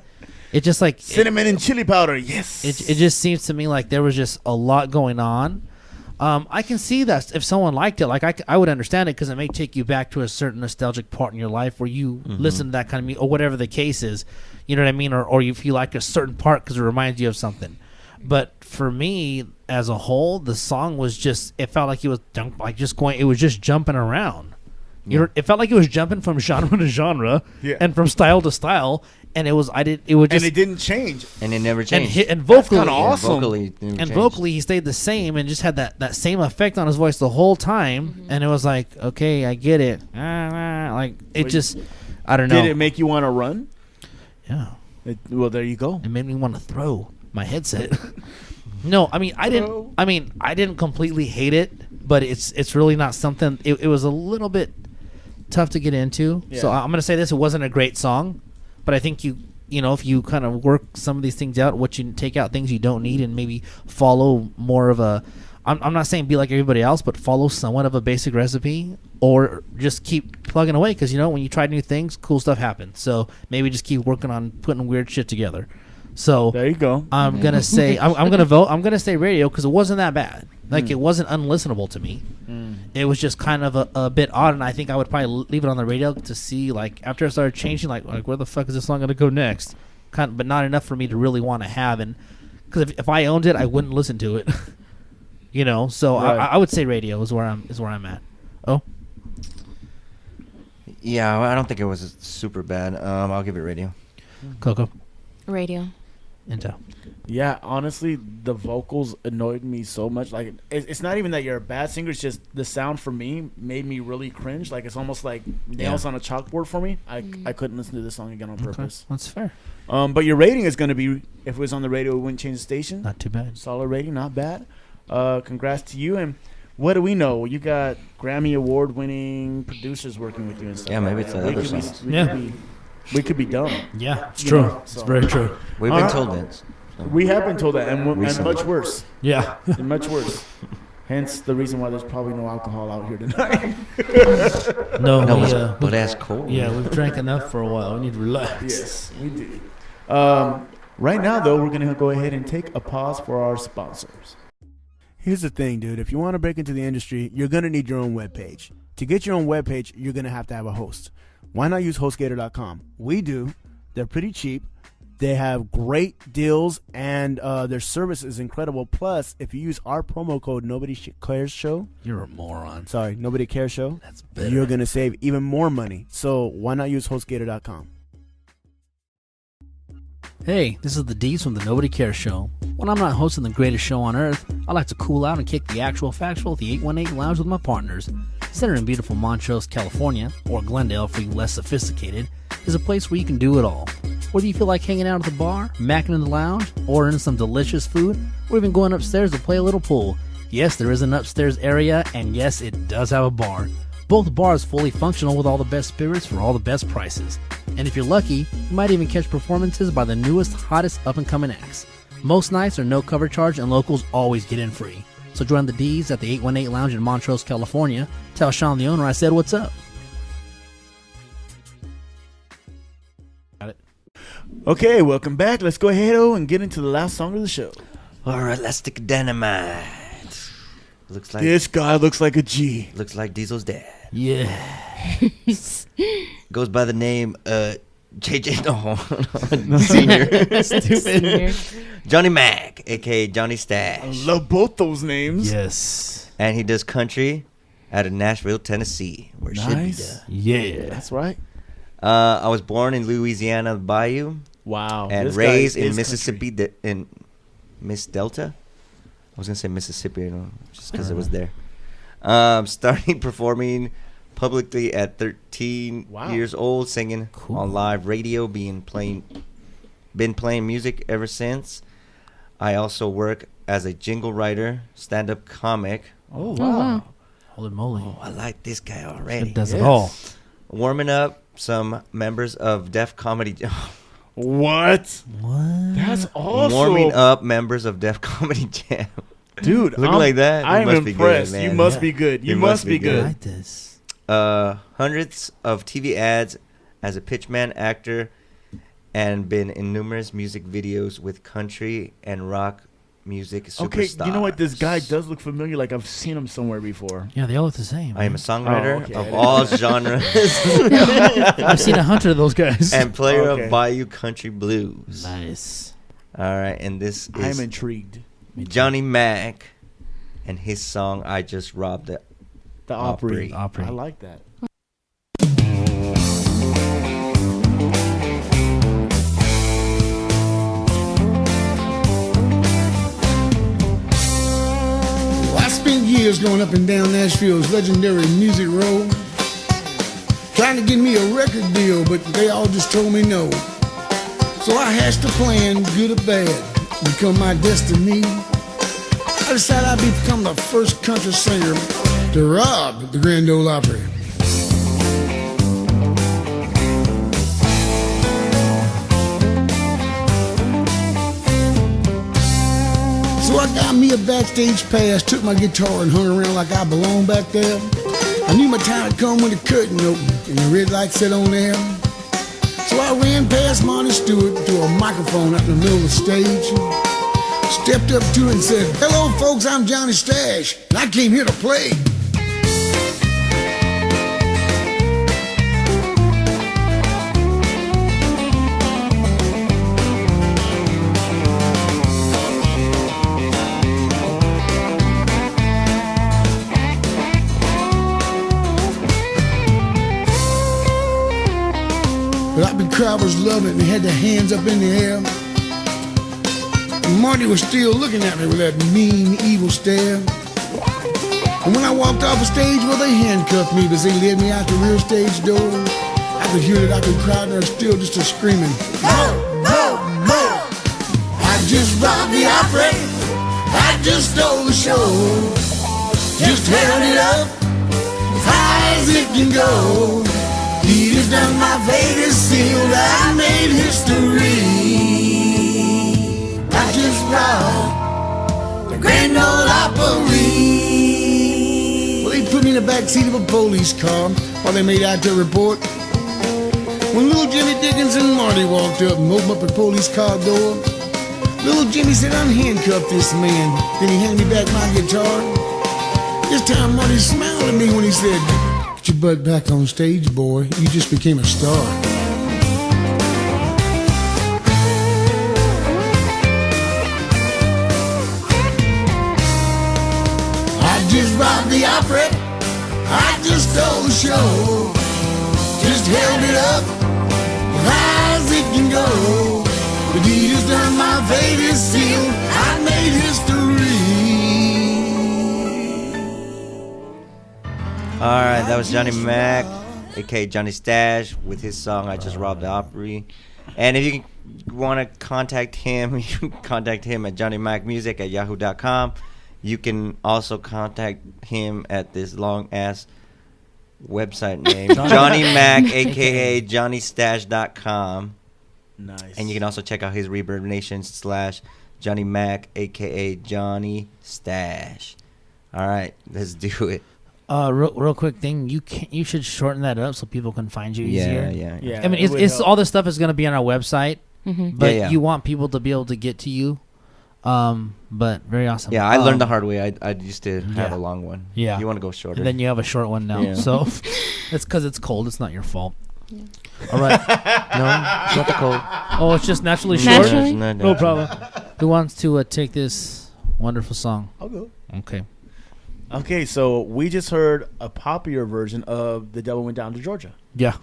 it just like Cinnamon and chili powder. Yes. it just seems to me like there was just a lot going on. I can see that if someone liked it, like I would understand it because it may take you back to a certain nostalgic part in your life where you listen to that kind of music or whatever the case is. You know what I mean? Or you feel like a certain part because it reminds you of something. But for me, as a whole, the song was just, it felt like it was it was just jumping around. You know, it felt like it was jumping from genre to genre Yeah. and from style to style. And it was just, and it didn't change. And it never and changed. and vocally, kinda awesome. Vocally, it never and changed. vocally he stayed the same and just had that same effect on his voice the whole time. And it was like, okay, I get it. Like it Wait, just, I don't know. Did it make you want to run? Yeah, Well, there you go. it made me want to throw my headset. No, I mean I didn't completely hate it, but it's really not something. It was a little bit tough to get into. So Yeah. I'm gonna say this: it wasn't a great song, but I think you know if you kind of work some of these things out, what you take out things you don't need, and maybe follow more of a. I'm not saying be like everybody else, but follow somewhat of a basic recipe, or just keep plugging away because you know when you try new things, cool stuff happens. So maybe just keep working on putting weird shit together. So There you go. I'm gonna say I'm gonna vote. I'm gonna say radio because it wasn't that bad. Like it wasn't unlistenable to me. It was just kind of a bit odd, and I think I would probably leave it on the radio to see like after I started changing, like where the fuck is this song gonna go next? Kind of, but not enough for me to really want to have. And because if I owned it, I wouldn't listen to it. You know, so Right. I would say radio is where I'm at. Oh, Yeah, I don't think it was super bad. I'll give it radio. Coco. Radio. Intel. Yeah, honestly, the vocals annoyed me so much. Like, it's not even that you're a bad singer. It's just the sound for me made me really cringe. Like, it's almost like nails on a chalkboard for me. I couldn't listen to this song again on purpose. That's fair. But your rating is going to be, if it was on the radio, we wouldn't change the station. Not too bad. Solid rating, not bad. Congrats to you. And what do we know? You got Grammy Award-winning producers working with you and stuff. Yeah, maybe it's other songs. We could be dumb. Yeah, it's true. know, It's so- very true. We've been told that. We have been told that, and Recently. much worse. Yeah. And much worse. Hence the reason why there's probably no alcohol out here tonight. No, No, we, it's uh, but that's cold. yeah, we've drank enough for a while. We need to relax. Yes, we do. Right now, though, we're going to go ahead and take a pause for our sponsors. Here's the thing, dude. If you want to break into the industry, you're going to need your own webpage. To get your own webpage, you're going to have a host. Why not use HostGator.com? We do. They're pretty cheap. They have great deals, and their service is incredible. Plus, if you use our promo code NobodyCaresShow, You're a moron. sorry, NobodyCaresShow, That's better. you're going to save even more money. So why not use HostGator.com? Hey, this is the D's from the Nobody Cares Show. When I'm not hosting the greatest show on earth, I like to cool out and kick the actual factual at the 818 Lounge with my partners. Centered in beautiful Montrose, California, or Glendale for you less sophisticated, is a place where you can do it all. Whether you feel like hanging out at the bar, macking in the lounge, ordering some delicious food, or even going upstairs to play a little pool. Yes, there is an upstairs area, and yes, it does have a bar. Both bars fully functional with all the best spirits for all the best prices. And if you're lucky, you might even catch performances by the newest, hottest up-and-coming acts. Most nights are no cover charge, and locals always get in free. So join the D's at the 818 Lounge in Montrose, California. Tell Sean, the owner, I said what's up. Got it. Okay, welcome back. Let's go ahead and get into the last song of the show. All right, let's stick dynamite. Looks like This guy looks like a G. looks like Diesel's dad. Yeah. Goes by the name JJ no Senior. Senior. Johnny Mack, aka Johnny I Stash. love both those names. Yes. And he does country out of Nashville, Tennessee, where it should be Nice. done. Yeah. That's right. I was born in Louisiana Bayou Wow. and this guy raised in is Mississippi in Miss Delta. I was gonna say Mississippi, just because it was there. Starting performing publicly at 13 Wow. years old, singing Cool. on live radio, been playing music ever since. I also work as a jingle writer, stand-up comic. Oh, wow. wow. Holy moly. Oh, I like this guy already. It does it Yes. all. Warming up some members of Def Comedy. What? What? That's awesome. Warming up members of Def Comedy Jam. Dude, Looking like that? You I'm must be good, impressed. man. You must Yeah. be good. You You must be I good. like this. Hundreds of TV ads as a pitchman actor, and been in numerous music videos with country and rock music superstars. Okay, you know what? This guy does look familiar. Like I've seen him somewhere before. Yeah, they all look the same. I am a man. songwriter Oh, okay. of all genres I've seen 100 of those guys. and player Okay. of Bayou Country Blues. Nice. All right, and this I'm is intrigued. Johnny Mack and his song "I Just Robbed It." The Opry. Opry. I like that. Well, I spent years going up and down Nashville's legendary music road, trying to get me a record deal, but they all just told me no. So I hatched a plan, good or bad, become my destiny. I decided I'd become the first country singer to rob the Grand Ole Opry. So I got me a backstage pass, took my guitar and hung around like I belonged back there. I knew my time had come when the curtain opened and the red light set on there. So I ran past Marty Stewart to a microphone out in the middle of the stage, stepped up to it and said, "Hello folks, I'm Johnny Stash, and I came here to play." But I big crowd was loving it and had their hands up in the air. Marty was still looking at me with that mean, evil stare. And when I walked off the stage, well, they handcuffed me as they led me out the real stage door. I could hear that, I could crowd, and they're still just screaming, more, more, more. I just robbed the opera. I just stole the show. Just held it up as high as it can go. He just done my Vegas seal. I made history. I just robbed the Grand Ole Opry. Well, they put me in the back seat of a police car while they made out their report. When little Jimmy Dickens and Marty walked up and opened up the police car door, little Jimmy said, unhandcuff this man. Then he handed me back my guitar. This time Marty smiled at me when he said, get your butt back on stage, boy. You just became a star. I just robbed the opera. I just stole the show. Just held it up as high as it can go. But he just done my Vegas seal. I made history. All right, that was Johnny Mack, aka Johnny Stash, with his song "I Just Robbed the Opry." And if you want to contact him, you can contact him at johnnymackmusic@yahoo.com. You can also contact him at this long ass website name, Johnny Mack, aka JohnnyStash.com. Nice. And you can also check out his Reverb Nation / Johnny Mack, aka Johnny Stash. All right, let's do it. Real quick thing, you should shorten that up so people can find you easier. Yeah. I mean, it's all this stuff is going to be on our website, but you want people to be able to get to you. But very awesome. Yeah, I learned the hard way. I used to have a long one. Yeah. You want to go shorter. And then you have a short one now. Yeah. So it's because it's cold. It's not your fault. Yeah. All right. No, it's not the cold. Oh, it's just naturally short? Naturally? No problem. Who wants to take this wonderful song? I'll go. Okay. Okay, so we just heard a popular version of The Devil Went Down to Georgia. Yeah.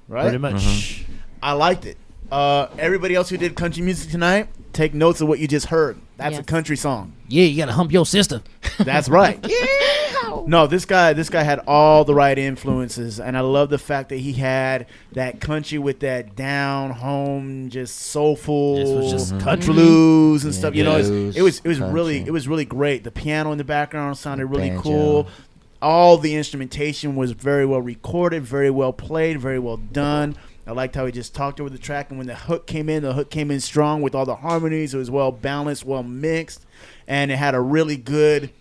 Right? Pretty much. I liked it. Everybody else who did country music tonight, take notes of what you just heard. That's a country song. Yeah, you got to hump your sister. That's right. No, this guy had all the right influences, and I love the fact that he had that country with that down home, just soulful, This was just country. blues and stuff. You know, Blues, it was country. really great. The piano in the background sounded really Banjo. cool. All the instrumentation was very well recorded, very well played, very well done. I liked how he just talked over the track, and when the hook came in strong with all the harmonies. It was well balanced, well mixed, and it had a really good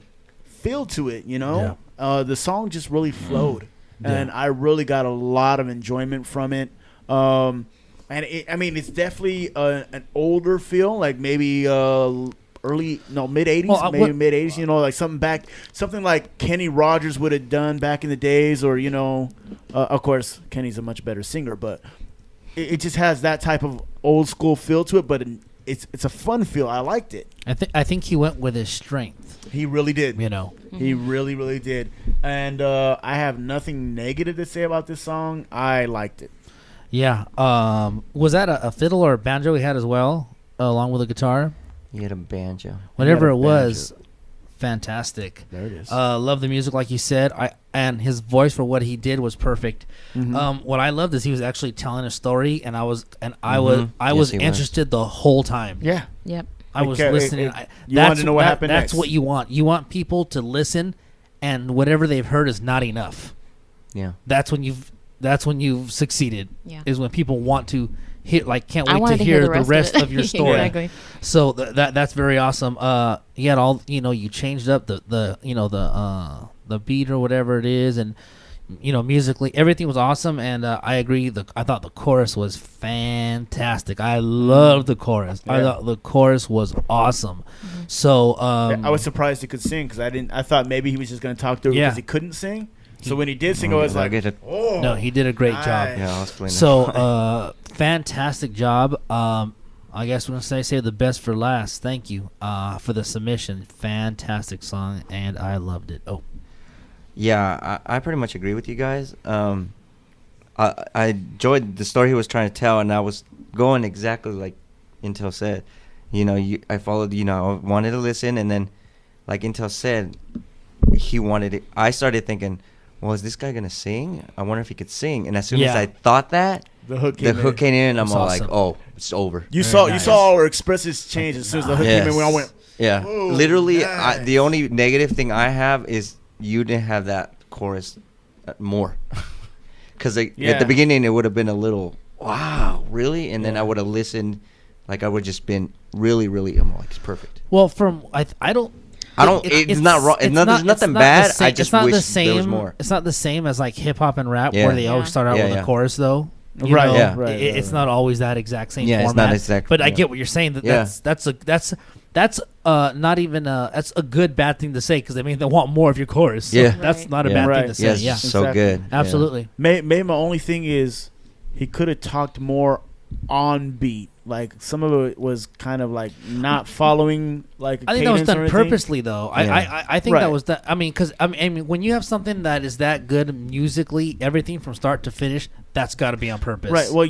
feel to it, you know. The song just really flowed, and I really got a lot of enjoyment from it. And it's definitely an older feel, like maybe mid 80s, maybe mid 80s, you know, like something like Kenny Rogers would have done back in the days, or you know, of course Kenny's a much better singer, but it just has that type of old school feel to it, but it's a fun feel. I liked it. I think he went with his strength. He really did. You know, he really, really did. And I have nothing negative to say about this song. I liked it. Yeah. Was that a fiddle or a banjo he had as well, along with a guitar? He had a banjo. Whatever He it had a was, fantastic. There it is. Love the music, like you said. And his voice for what he did was perfect. What I loved is he was actually telling a story, and I was interested the whole time. Yeah. Yep. I was Okay, listening. you wanted to know what happened That's next. what you want. You want people to listen, and whatever they've heard is not enough. Yeah. That's when you've succeeded. Yeah. Is when people want to hear, like, can't I wait wanted to hear the rest it. of your story. Exactly. So that's very awesome. He had all, you know, you changed up the beat or whatever it is, and you know, musically everything was awesome. And I agree. I thought the chorus was fantastic. I loved the chorus. I thought the chorus was awesome. So I was surprised he could sing, because I thought maybe he was just going to talk through it because he couldn't sing. So when he did sing, I was like, oh. No, he did a great job. Yeah, I'll explain that. So fantastic job. I guess we're going to say the best for last. Thank you for the submission. Fantastic song, and I loved it. Oh. Yeah, I pretty much agree with you guys. I enjoyed the story he was trying to tell, and I was going exactly like Intel said. I followed. I wanted to listen, and then, like Intel said, he wanted it. I started thinking, well, is this guy gonna sing? I wonder if he could sing. And as soon as I thought that, the hook came in, and I'm That's all awesome. like, oh, it's over. You saw all our expressions change as soon as the hook came in. We all went. Yeah, Whoa, literally, nice. the only negative thing I have is you didn't have that chorus more. Because at the beginning, it would have been a little, wow, really? And then I would have listened, like I would just been really, really, I'm like, it's perfect. Well, it's not wrong. There's nothing bad. I just wish there was more. It's not the same as like hip hop and rap Yeah. where they always start out with a chorus though. You Right, know, yeah. Right, it's not always that exact same Yeah, format. it's not exact. But I yeah. get what you're saying. That's not even that's a good bad thing to say because they want more of your chorus. So Yeah. that's not a Yeah. bad Right. thing to say. Yeah, it's Yeah, just so Exactly. good. absolutely. Maybe my only thing is he could have talked more on beat. Like some of it was kind of like not following like. I think that was cadence or done anything. purposely, though. Yeah. I think Right. that was that. I mean, because I mean, when you have something that is that good musically, everything from start to finish, that's got to be on purpose, Right. Well,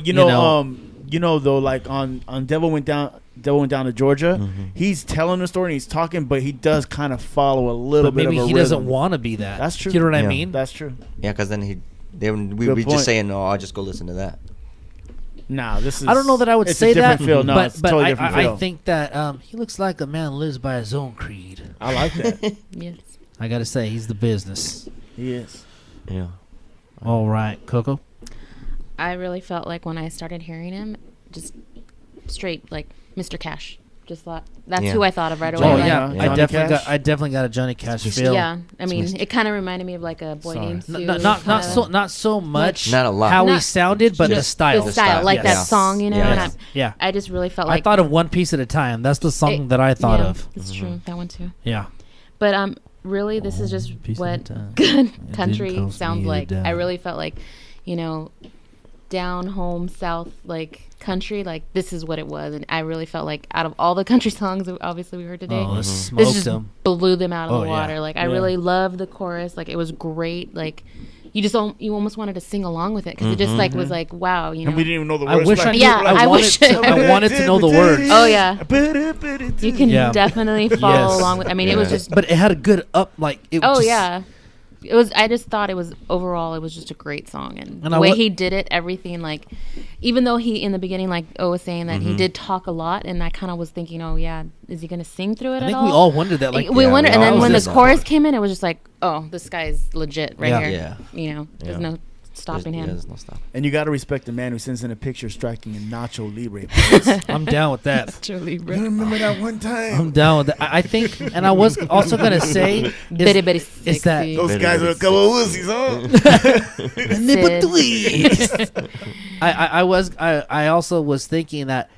though, like on Devil Went Down to Georgia, he's telling the story and he's talking, but he does kind of follow a little But bit maybe of a he rhythm. doesn't want to be that. That's true. You know what I Yeah. mean? That's true. Yeah, because then we Good be point. just saying, no, I'll just go listen to that. Nah, this is. I don't know that I would it's say a different that, feel. No, but it's a totally different I feel. think that he looks like a man who lives by his own creed. I like that. Yes. I gotta say, he's the business. He is. Yeah. All right, Coco. I really felt like when I started hearing him, just straight like Mr. Cash. Just thought that's Yeah. who I thought of right away. Oh like, yeah, Yeah. I definitely got a Johnny Cash feel. Yeah, I mean, Mr. it kind of reminded me of like a Boy Named Sue. Not so much. Not a lot. How he Not- sounded, but the just style. the style, like yes. that song, Yes. And Yeah. I just really felt I like thought of One Piece at a Time. That's the song that I thought yeah, of. That's true, that one too. Yeah. But really, this is just piece at what a time. good It country didn't cost sounds me a like. dime. I really felt like, down home south like country. Like this is what it was, and I really felt like out of all the country songs that obviously we heard today, Oh, this this smoked just him. blew them out of Oh, the yeah. water. Like I really loved the chorus. Like it was great. Like you almost wanted to sing along with it because it just like was like wow, And we didn't even know the I words. wish Like, I knew. Yeah, I I wanted wish- to. I wanted to know the words. Oh yeah, you can Yeah. definitely follow Yes. along with. I mean, it was Yeah. just. But it had a good up like. It Oh just, yeah, it was. I just thought it was overall. It was just a great song, and And the I way wa- he did it, everything like, even though he in the beginning, like O was saying that he did talk a lot, and I kind of was thinking, oh yeah, is he gonna sing through it I at think all? we all wondered that. Like we wondered, and all then when the did. chorus came in, it was just like, oh, this guy's legit right Yeah. here. Yeah. There's Yeah. no stopping him. There's no stop. And you got to respect the man who sends in a picture striking a Nacho Libre pose. I'm down with that. Truly, You remember that one time? I'm down with that. I think, and I was also gonna say, very, very is sexy. that Those guys are a couple of wussies, huh? I also was thinking that.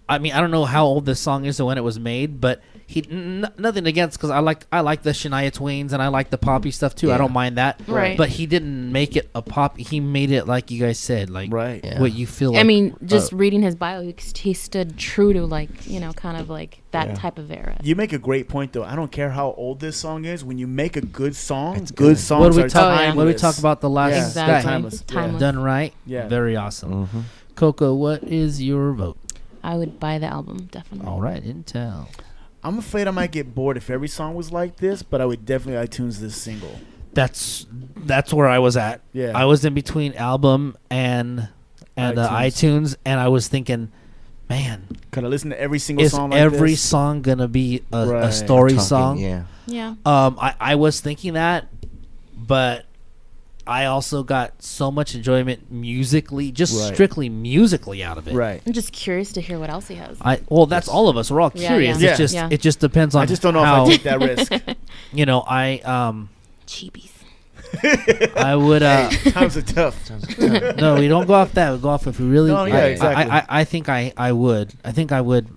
I mean, I don't know how old this song is or when it was made, but nothing against because I like the Shania Twains and I like the poppy stuff too. I Yeah. don't mind that. Right. But he didn't make it a pop. He made it like you guys said, like Right. Yeah. what you feel. Like. I mean, just reading his bio, he stood true to like kind of like that Yeah. type of era. You make a great point, though. I don't care how old this song is. When you make a good song, It's good good. songs what did we are talk? timeless. What did we talk about the last Yeah. Exactly. guy? Timeless. Timeless. Done right. Yeah. Very awesome. Mm-hmm. Coco, what is your vote? I would buy the album definitely. All right, Intel. I'm afraid I might get bored if every song was like this, but I would definitely iTunes this single. That's where I was at. Yeah. I was in between album and iTunes, and I was thinking, man, Could I listen to every single is song like every this? song gonna be a Right. story song? Yeah. Yeah. I was thinking that, but I also got so much enjoyment musically, just Right. strictly musically out of it. Right. I'm just curious to hear what else he has. That's all of us. We're all Yeah, curious. yeah. It's just Yeah. it just depends on. I just don't know how, if I take that risk. Cheapies. I would. Times are tough. No, we don't go off that. We go off if we really. No, yeah, exactly. I think I would. I think I would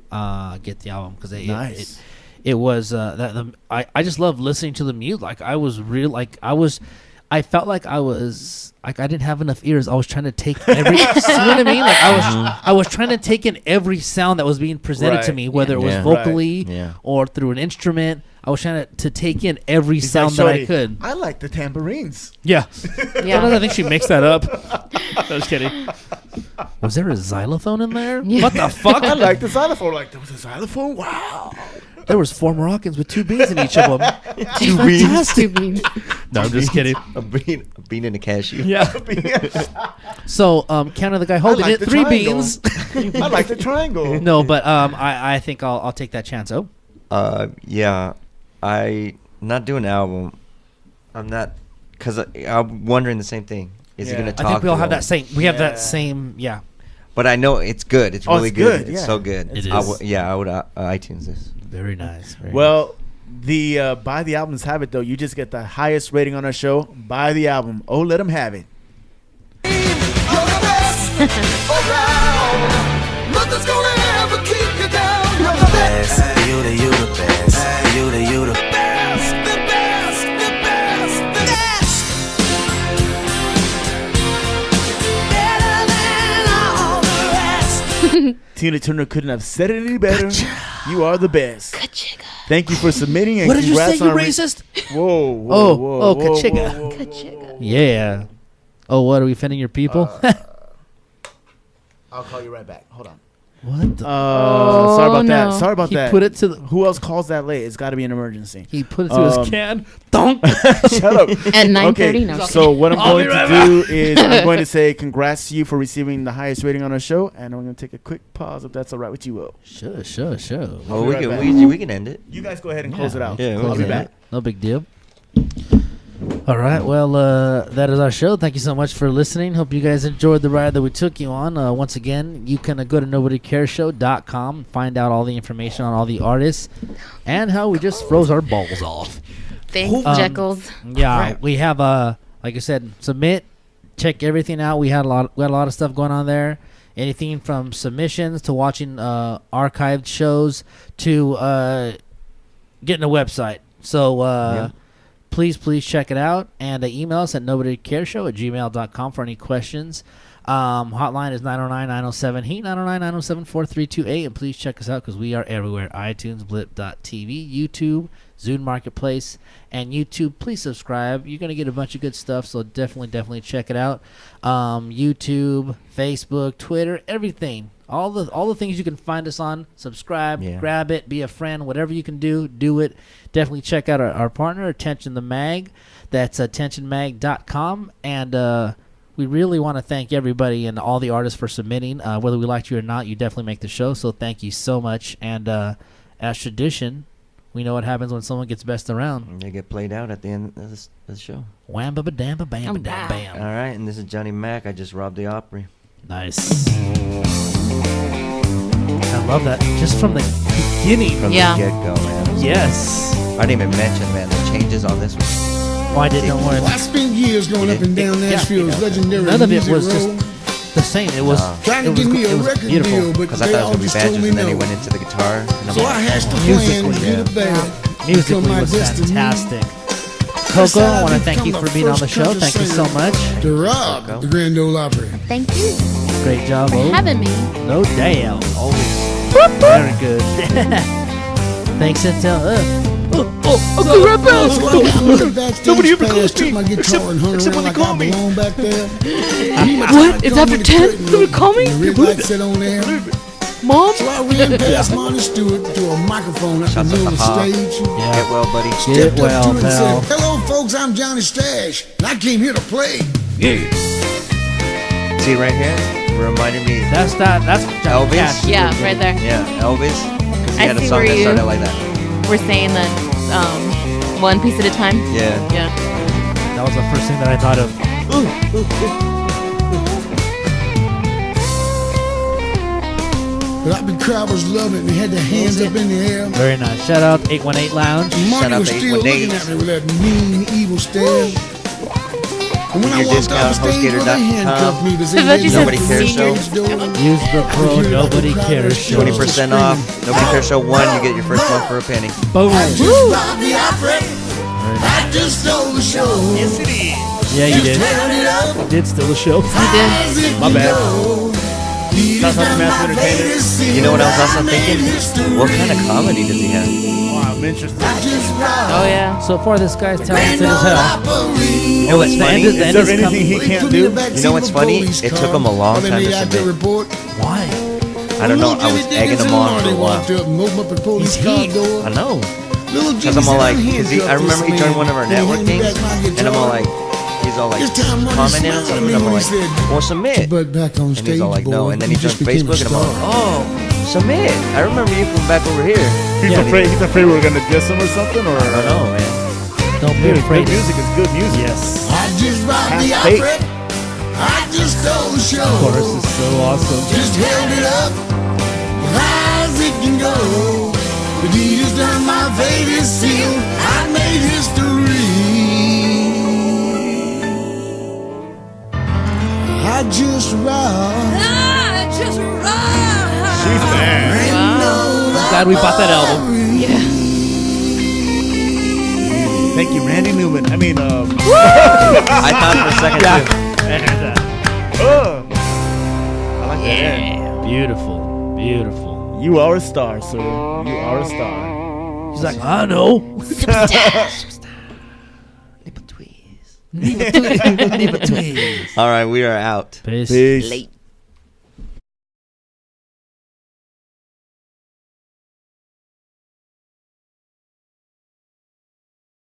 get the album because Nice. it was I just love listening to the music. Like I was real. Like I felt like I was like I didn't have enough ears. I was trying to take every. You know what I mean? Like I was trying to take in every sound that was being presented to Right. me, whether it was Yeah. vocally Right. Yeah. or through an instrument. I was trying to take in every He's sound like, that I "Shorty, could. I like the tambourines. Yeah. Yeah. I think she mixed that up. No, just kidding. Was there a xylophone in there? Yeah. What the fuck? I like the xylophone. Like, there was a xylophone? Wow. There was 4 Moroccans with 2 beans in each of them. Two beans. Two beans. No, I'm just kidding. A bean and a cashew. Yeah. So, Counter the guy holding like it, the 3 triangle. beans. I like the triangle. No, but I think I'll take that chance. Oh, Yeah, I not do an album. I'm not, because I'm wondering the same thing. Is he Yeah. gonna I talk? I think we all to have him? that same. We have Yeah. that same. Yeah. But I know it's good. It's Oh, really it's good. good, It's yeah. so good. It I is. I would iTunes this. Very nice. Very Well, the buy the albums have it, though. You just get the highest rating on our show. Buy the album. Oh, let them have it. Nothing's gonna ever keep you down. You're the best. You the best. You the best. The best. The best. The best. Better than all the rest. Tina Turner couldn't have said it any better. You are the best. Thank you for submitting. And What did you say, congrats you on racist? Whoa, whoa, Oh, whoa, oh, whoa, Kachiga. whoa, whoa, whoa, whoa. Yeah. Oh, what are we offending your people? I'll call you right back. Hold on. What? The Sorry about that. no. Sorry about he that. put it to the. Who else calls that late? It's got to be an emergency. He put it to his can. Donk. Shut up. At 9:30. Okay, No. so what I'm I'll going be right to do is I'm going to say congrats to you for receiving the highest rating on our show, and I'm going to take a quick pause if that's all right with you, Will. Sure. Oh, be we right can back. we can end it. You guys go ahead and close it out. Yeah, I'll be okay. back. No big deal. All right. Well, that is our show. Thank you so much for listening. Hope you guys enjoyed the ride that we took you on. Once again, you can go to NobodyCaresShow.com, find out all the information on all the artists and how we just froze our balls off. Thanks, Jekyll's. Yeah, we have like I said, submit, check everything out. We had a lot of stuff going on there. Anything from submissions to watching archived shows to getting a website. So please check it out and email us at NobodyCaresShow@gmail.com for any questions. Hotline is 909-907-HEAT, 909-907-4328, and please check us out because we are everywhere. iTunes, Blip.tv, YouTube, Zune Marketplace, and YouTube. Please subscribe. You're going to get a bunch of good stuff, so definitely check it out. YouTube, Facebook, Twitter, everything. All the things you can find us on. Subscribe, grab it, be a friend, whatever you can do it. Definitely check out our partner, Attention the Mag. That's attentionmag.com. And we really want to thank everybody and all the artists for submitting. Whether we liked you or not, you definitely make the show. So thank you so much. And as tradition, we know what happens when someone gets best around. They get played out at the end of the show. Wham ba ba dam ba bam ba dam All bam. right, and this is Johnny Mack. I just robbed the Opry. Nice. I love that. Just from the beginning. From the get-go, man. Yes. I didn't even mention, man, the changes on this one. Oh, I didn't worry. Well, I spent years going up and down Nashville's legendary None of it music was road, just the same. It was trying to it get was, me it a was record beautiful. deal, but Because I they thought it all was going to just be told badges, me and then he no. went into the guitar. And I'm So like, I hashed the Musically, plan, good or bad. Musically Become my was destiny. fantastic. Coco, I want to thank you for being on the show. Thank you so much. To rob the Grand Ole Opry. Thank you Great job, for O. having me. No doubt. Always. Very good. Thanks, Intel. Uncle Rappel! Nobody ever calls me. Took my guitar and hung around like I belong back there. What? It's after 10? Somebody call me? The red light set on there. Mom? So I ran past Marty Stewart to a microphone at the Shouts middle of out the to stage. Yeah. get well, buddy. Get Stepped up well, to him and pal. said, "Hello, folks, I'm Johnny Stash, and I came here to play." See right here? Reminded me. That's Johnny Elvis? Cash. Yeah, right there. Yeah, Elvis. 'Cause he I had a see song where that you- started like that. We're saying that one piece at a time. Yeah. Yeah. That was the first thing that I thought of. But I the crowd was loving it and they had their hands up in the air. Very nice. Shout out 818 Lounge. Marty out was to still 818. looking at me with that mean, evil stare. And when I Your walked off the stage, well, they handcuffed me to say, I thought you said Nobody Cares Show. Use the pro Nobody Cares Show. 20% off. Nobody Cares Show 1. You get your first month for a penny. Boom. Just robbed the opera. I just stole the show. Yes, it is. Yeah, you did. Turn it up. Did steal the show. As if My you bad. know. Shouts out to Massive Entertainment. You know what I was also thinking? What kind of comedy does he have? Oh, I'm interested. Oh yeah. So far, this guy's talented as hell. You know what's funny? The end Is there is anything he can't do? You know what's funny? It took him a long time to submit. Why? I don't know. I was egging him on for a while. He's heat. I know. Because I'm all like, I remember he joined one of our network things, and I'm all like, he's all like commenting on something, and I'm all like, well, submit. And he's all like, no. And then he joined Facebook, and I'm all like, oh, submit. I remember you from back over here. He's afraid we're gonna diss him or something, or I don't know, man. Don't be Dude, afraid. good music is good music. Yes. I just rocked the Half baked. opera. I just stole the show. Chorus is so awesome. Just held it up high as it can go. But he just done my favorite seal. I made history. I just rocked. She's bad. Glad we bought that album. Thank you, Randy Newman. I mean, I thought for a second, too. I like that. Beautiful. Beautiful. You are a star, sir. You are a star. He's like, I know. All right, we are out. Peace. Peace. Late.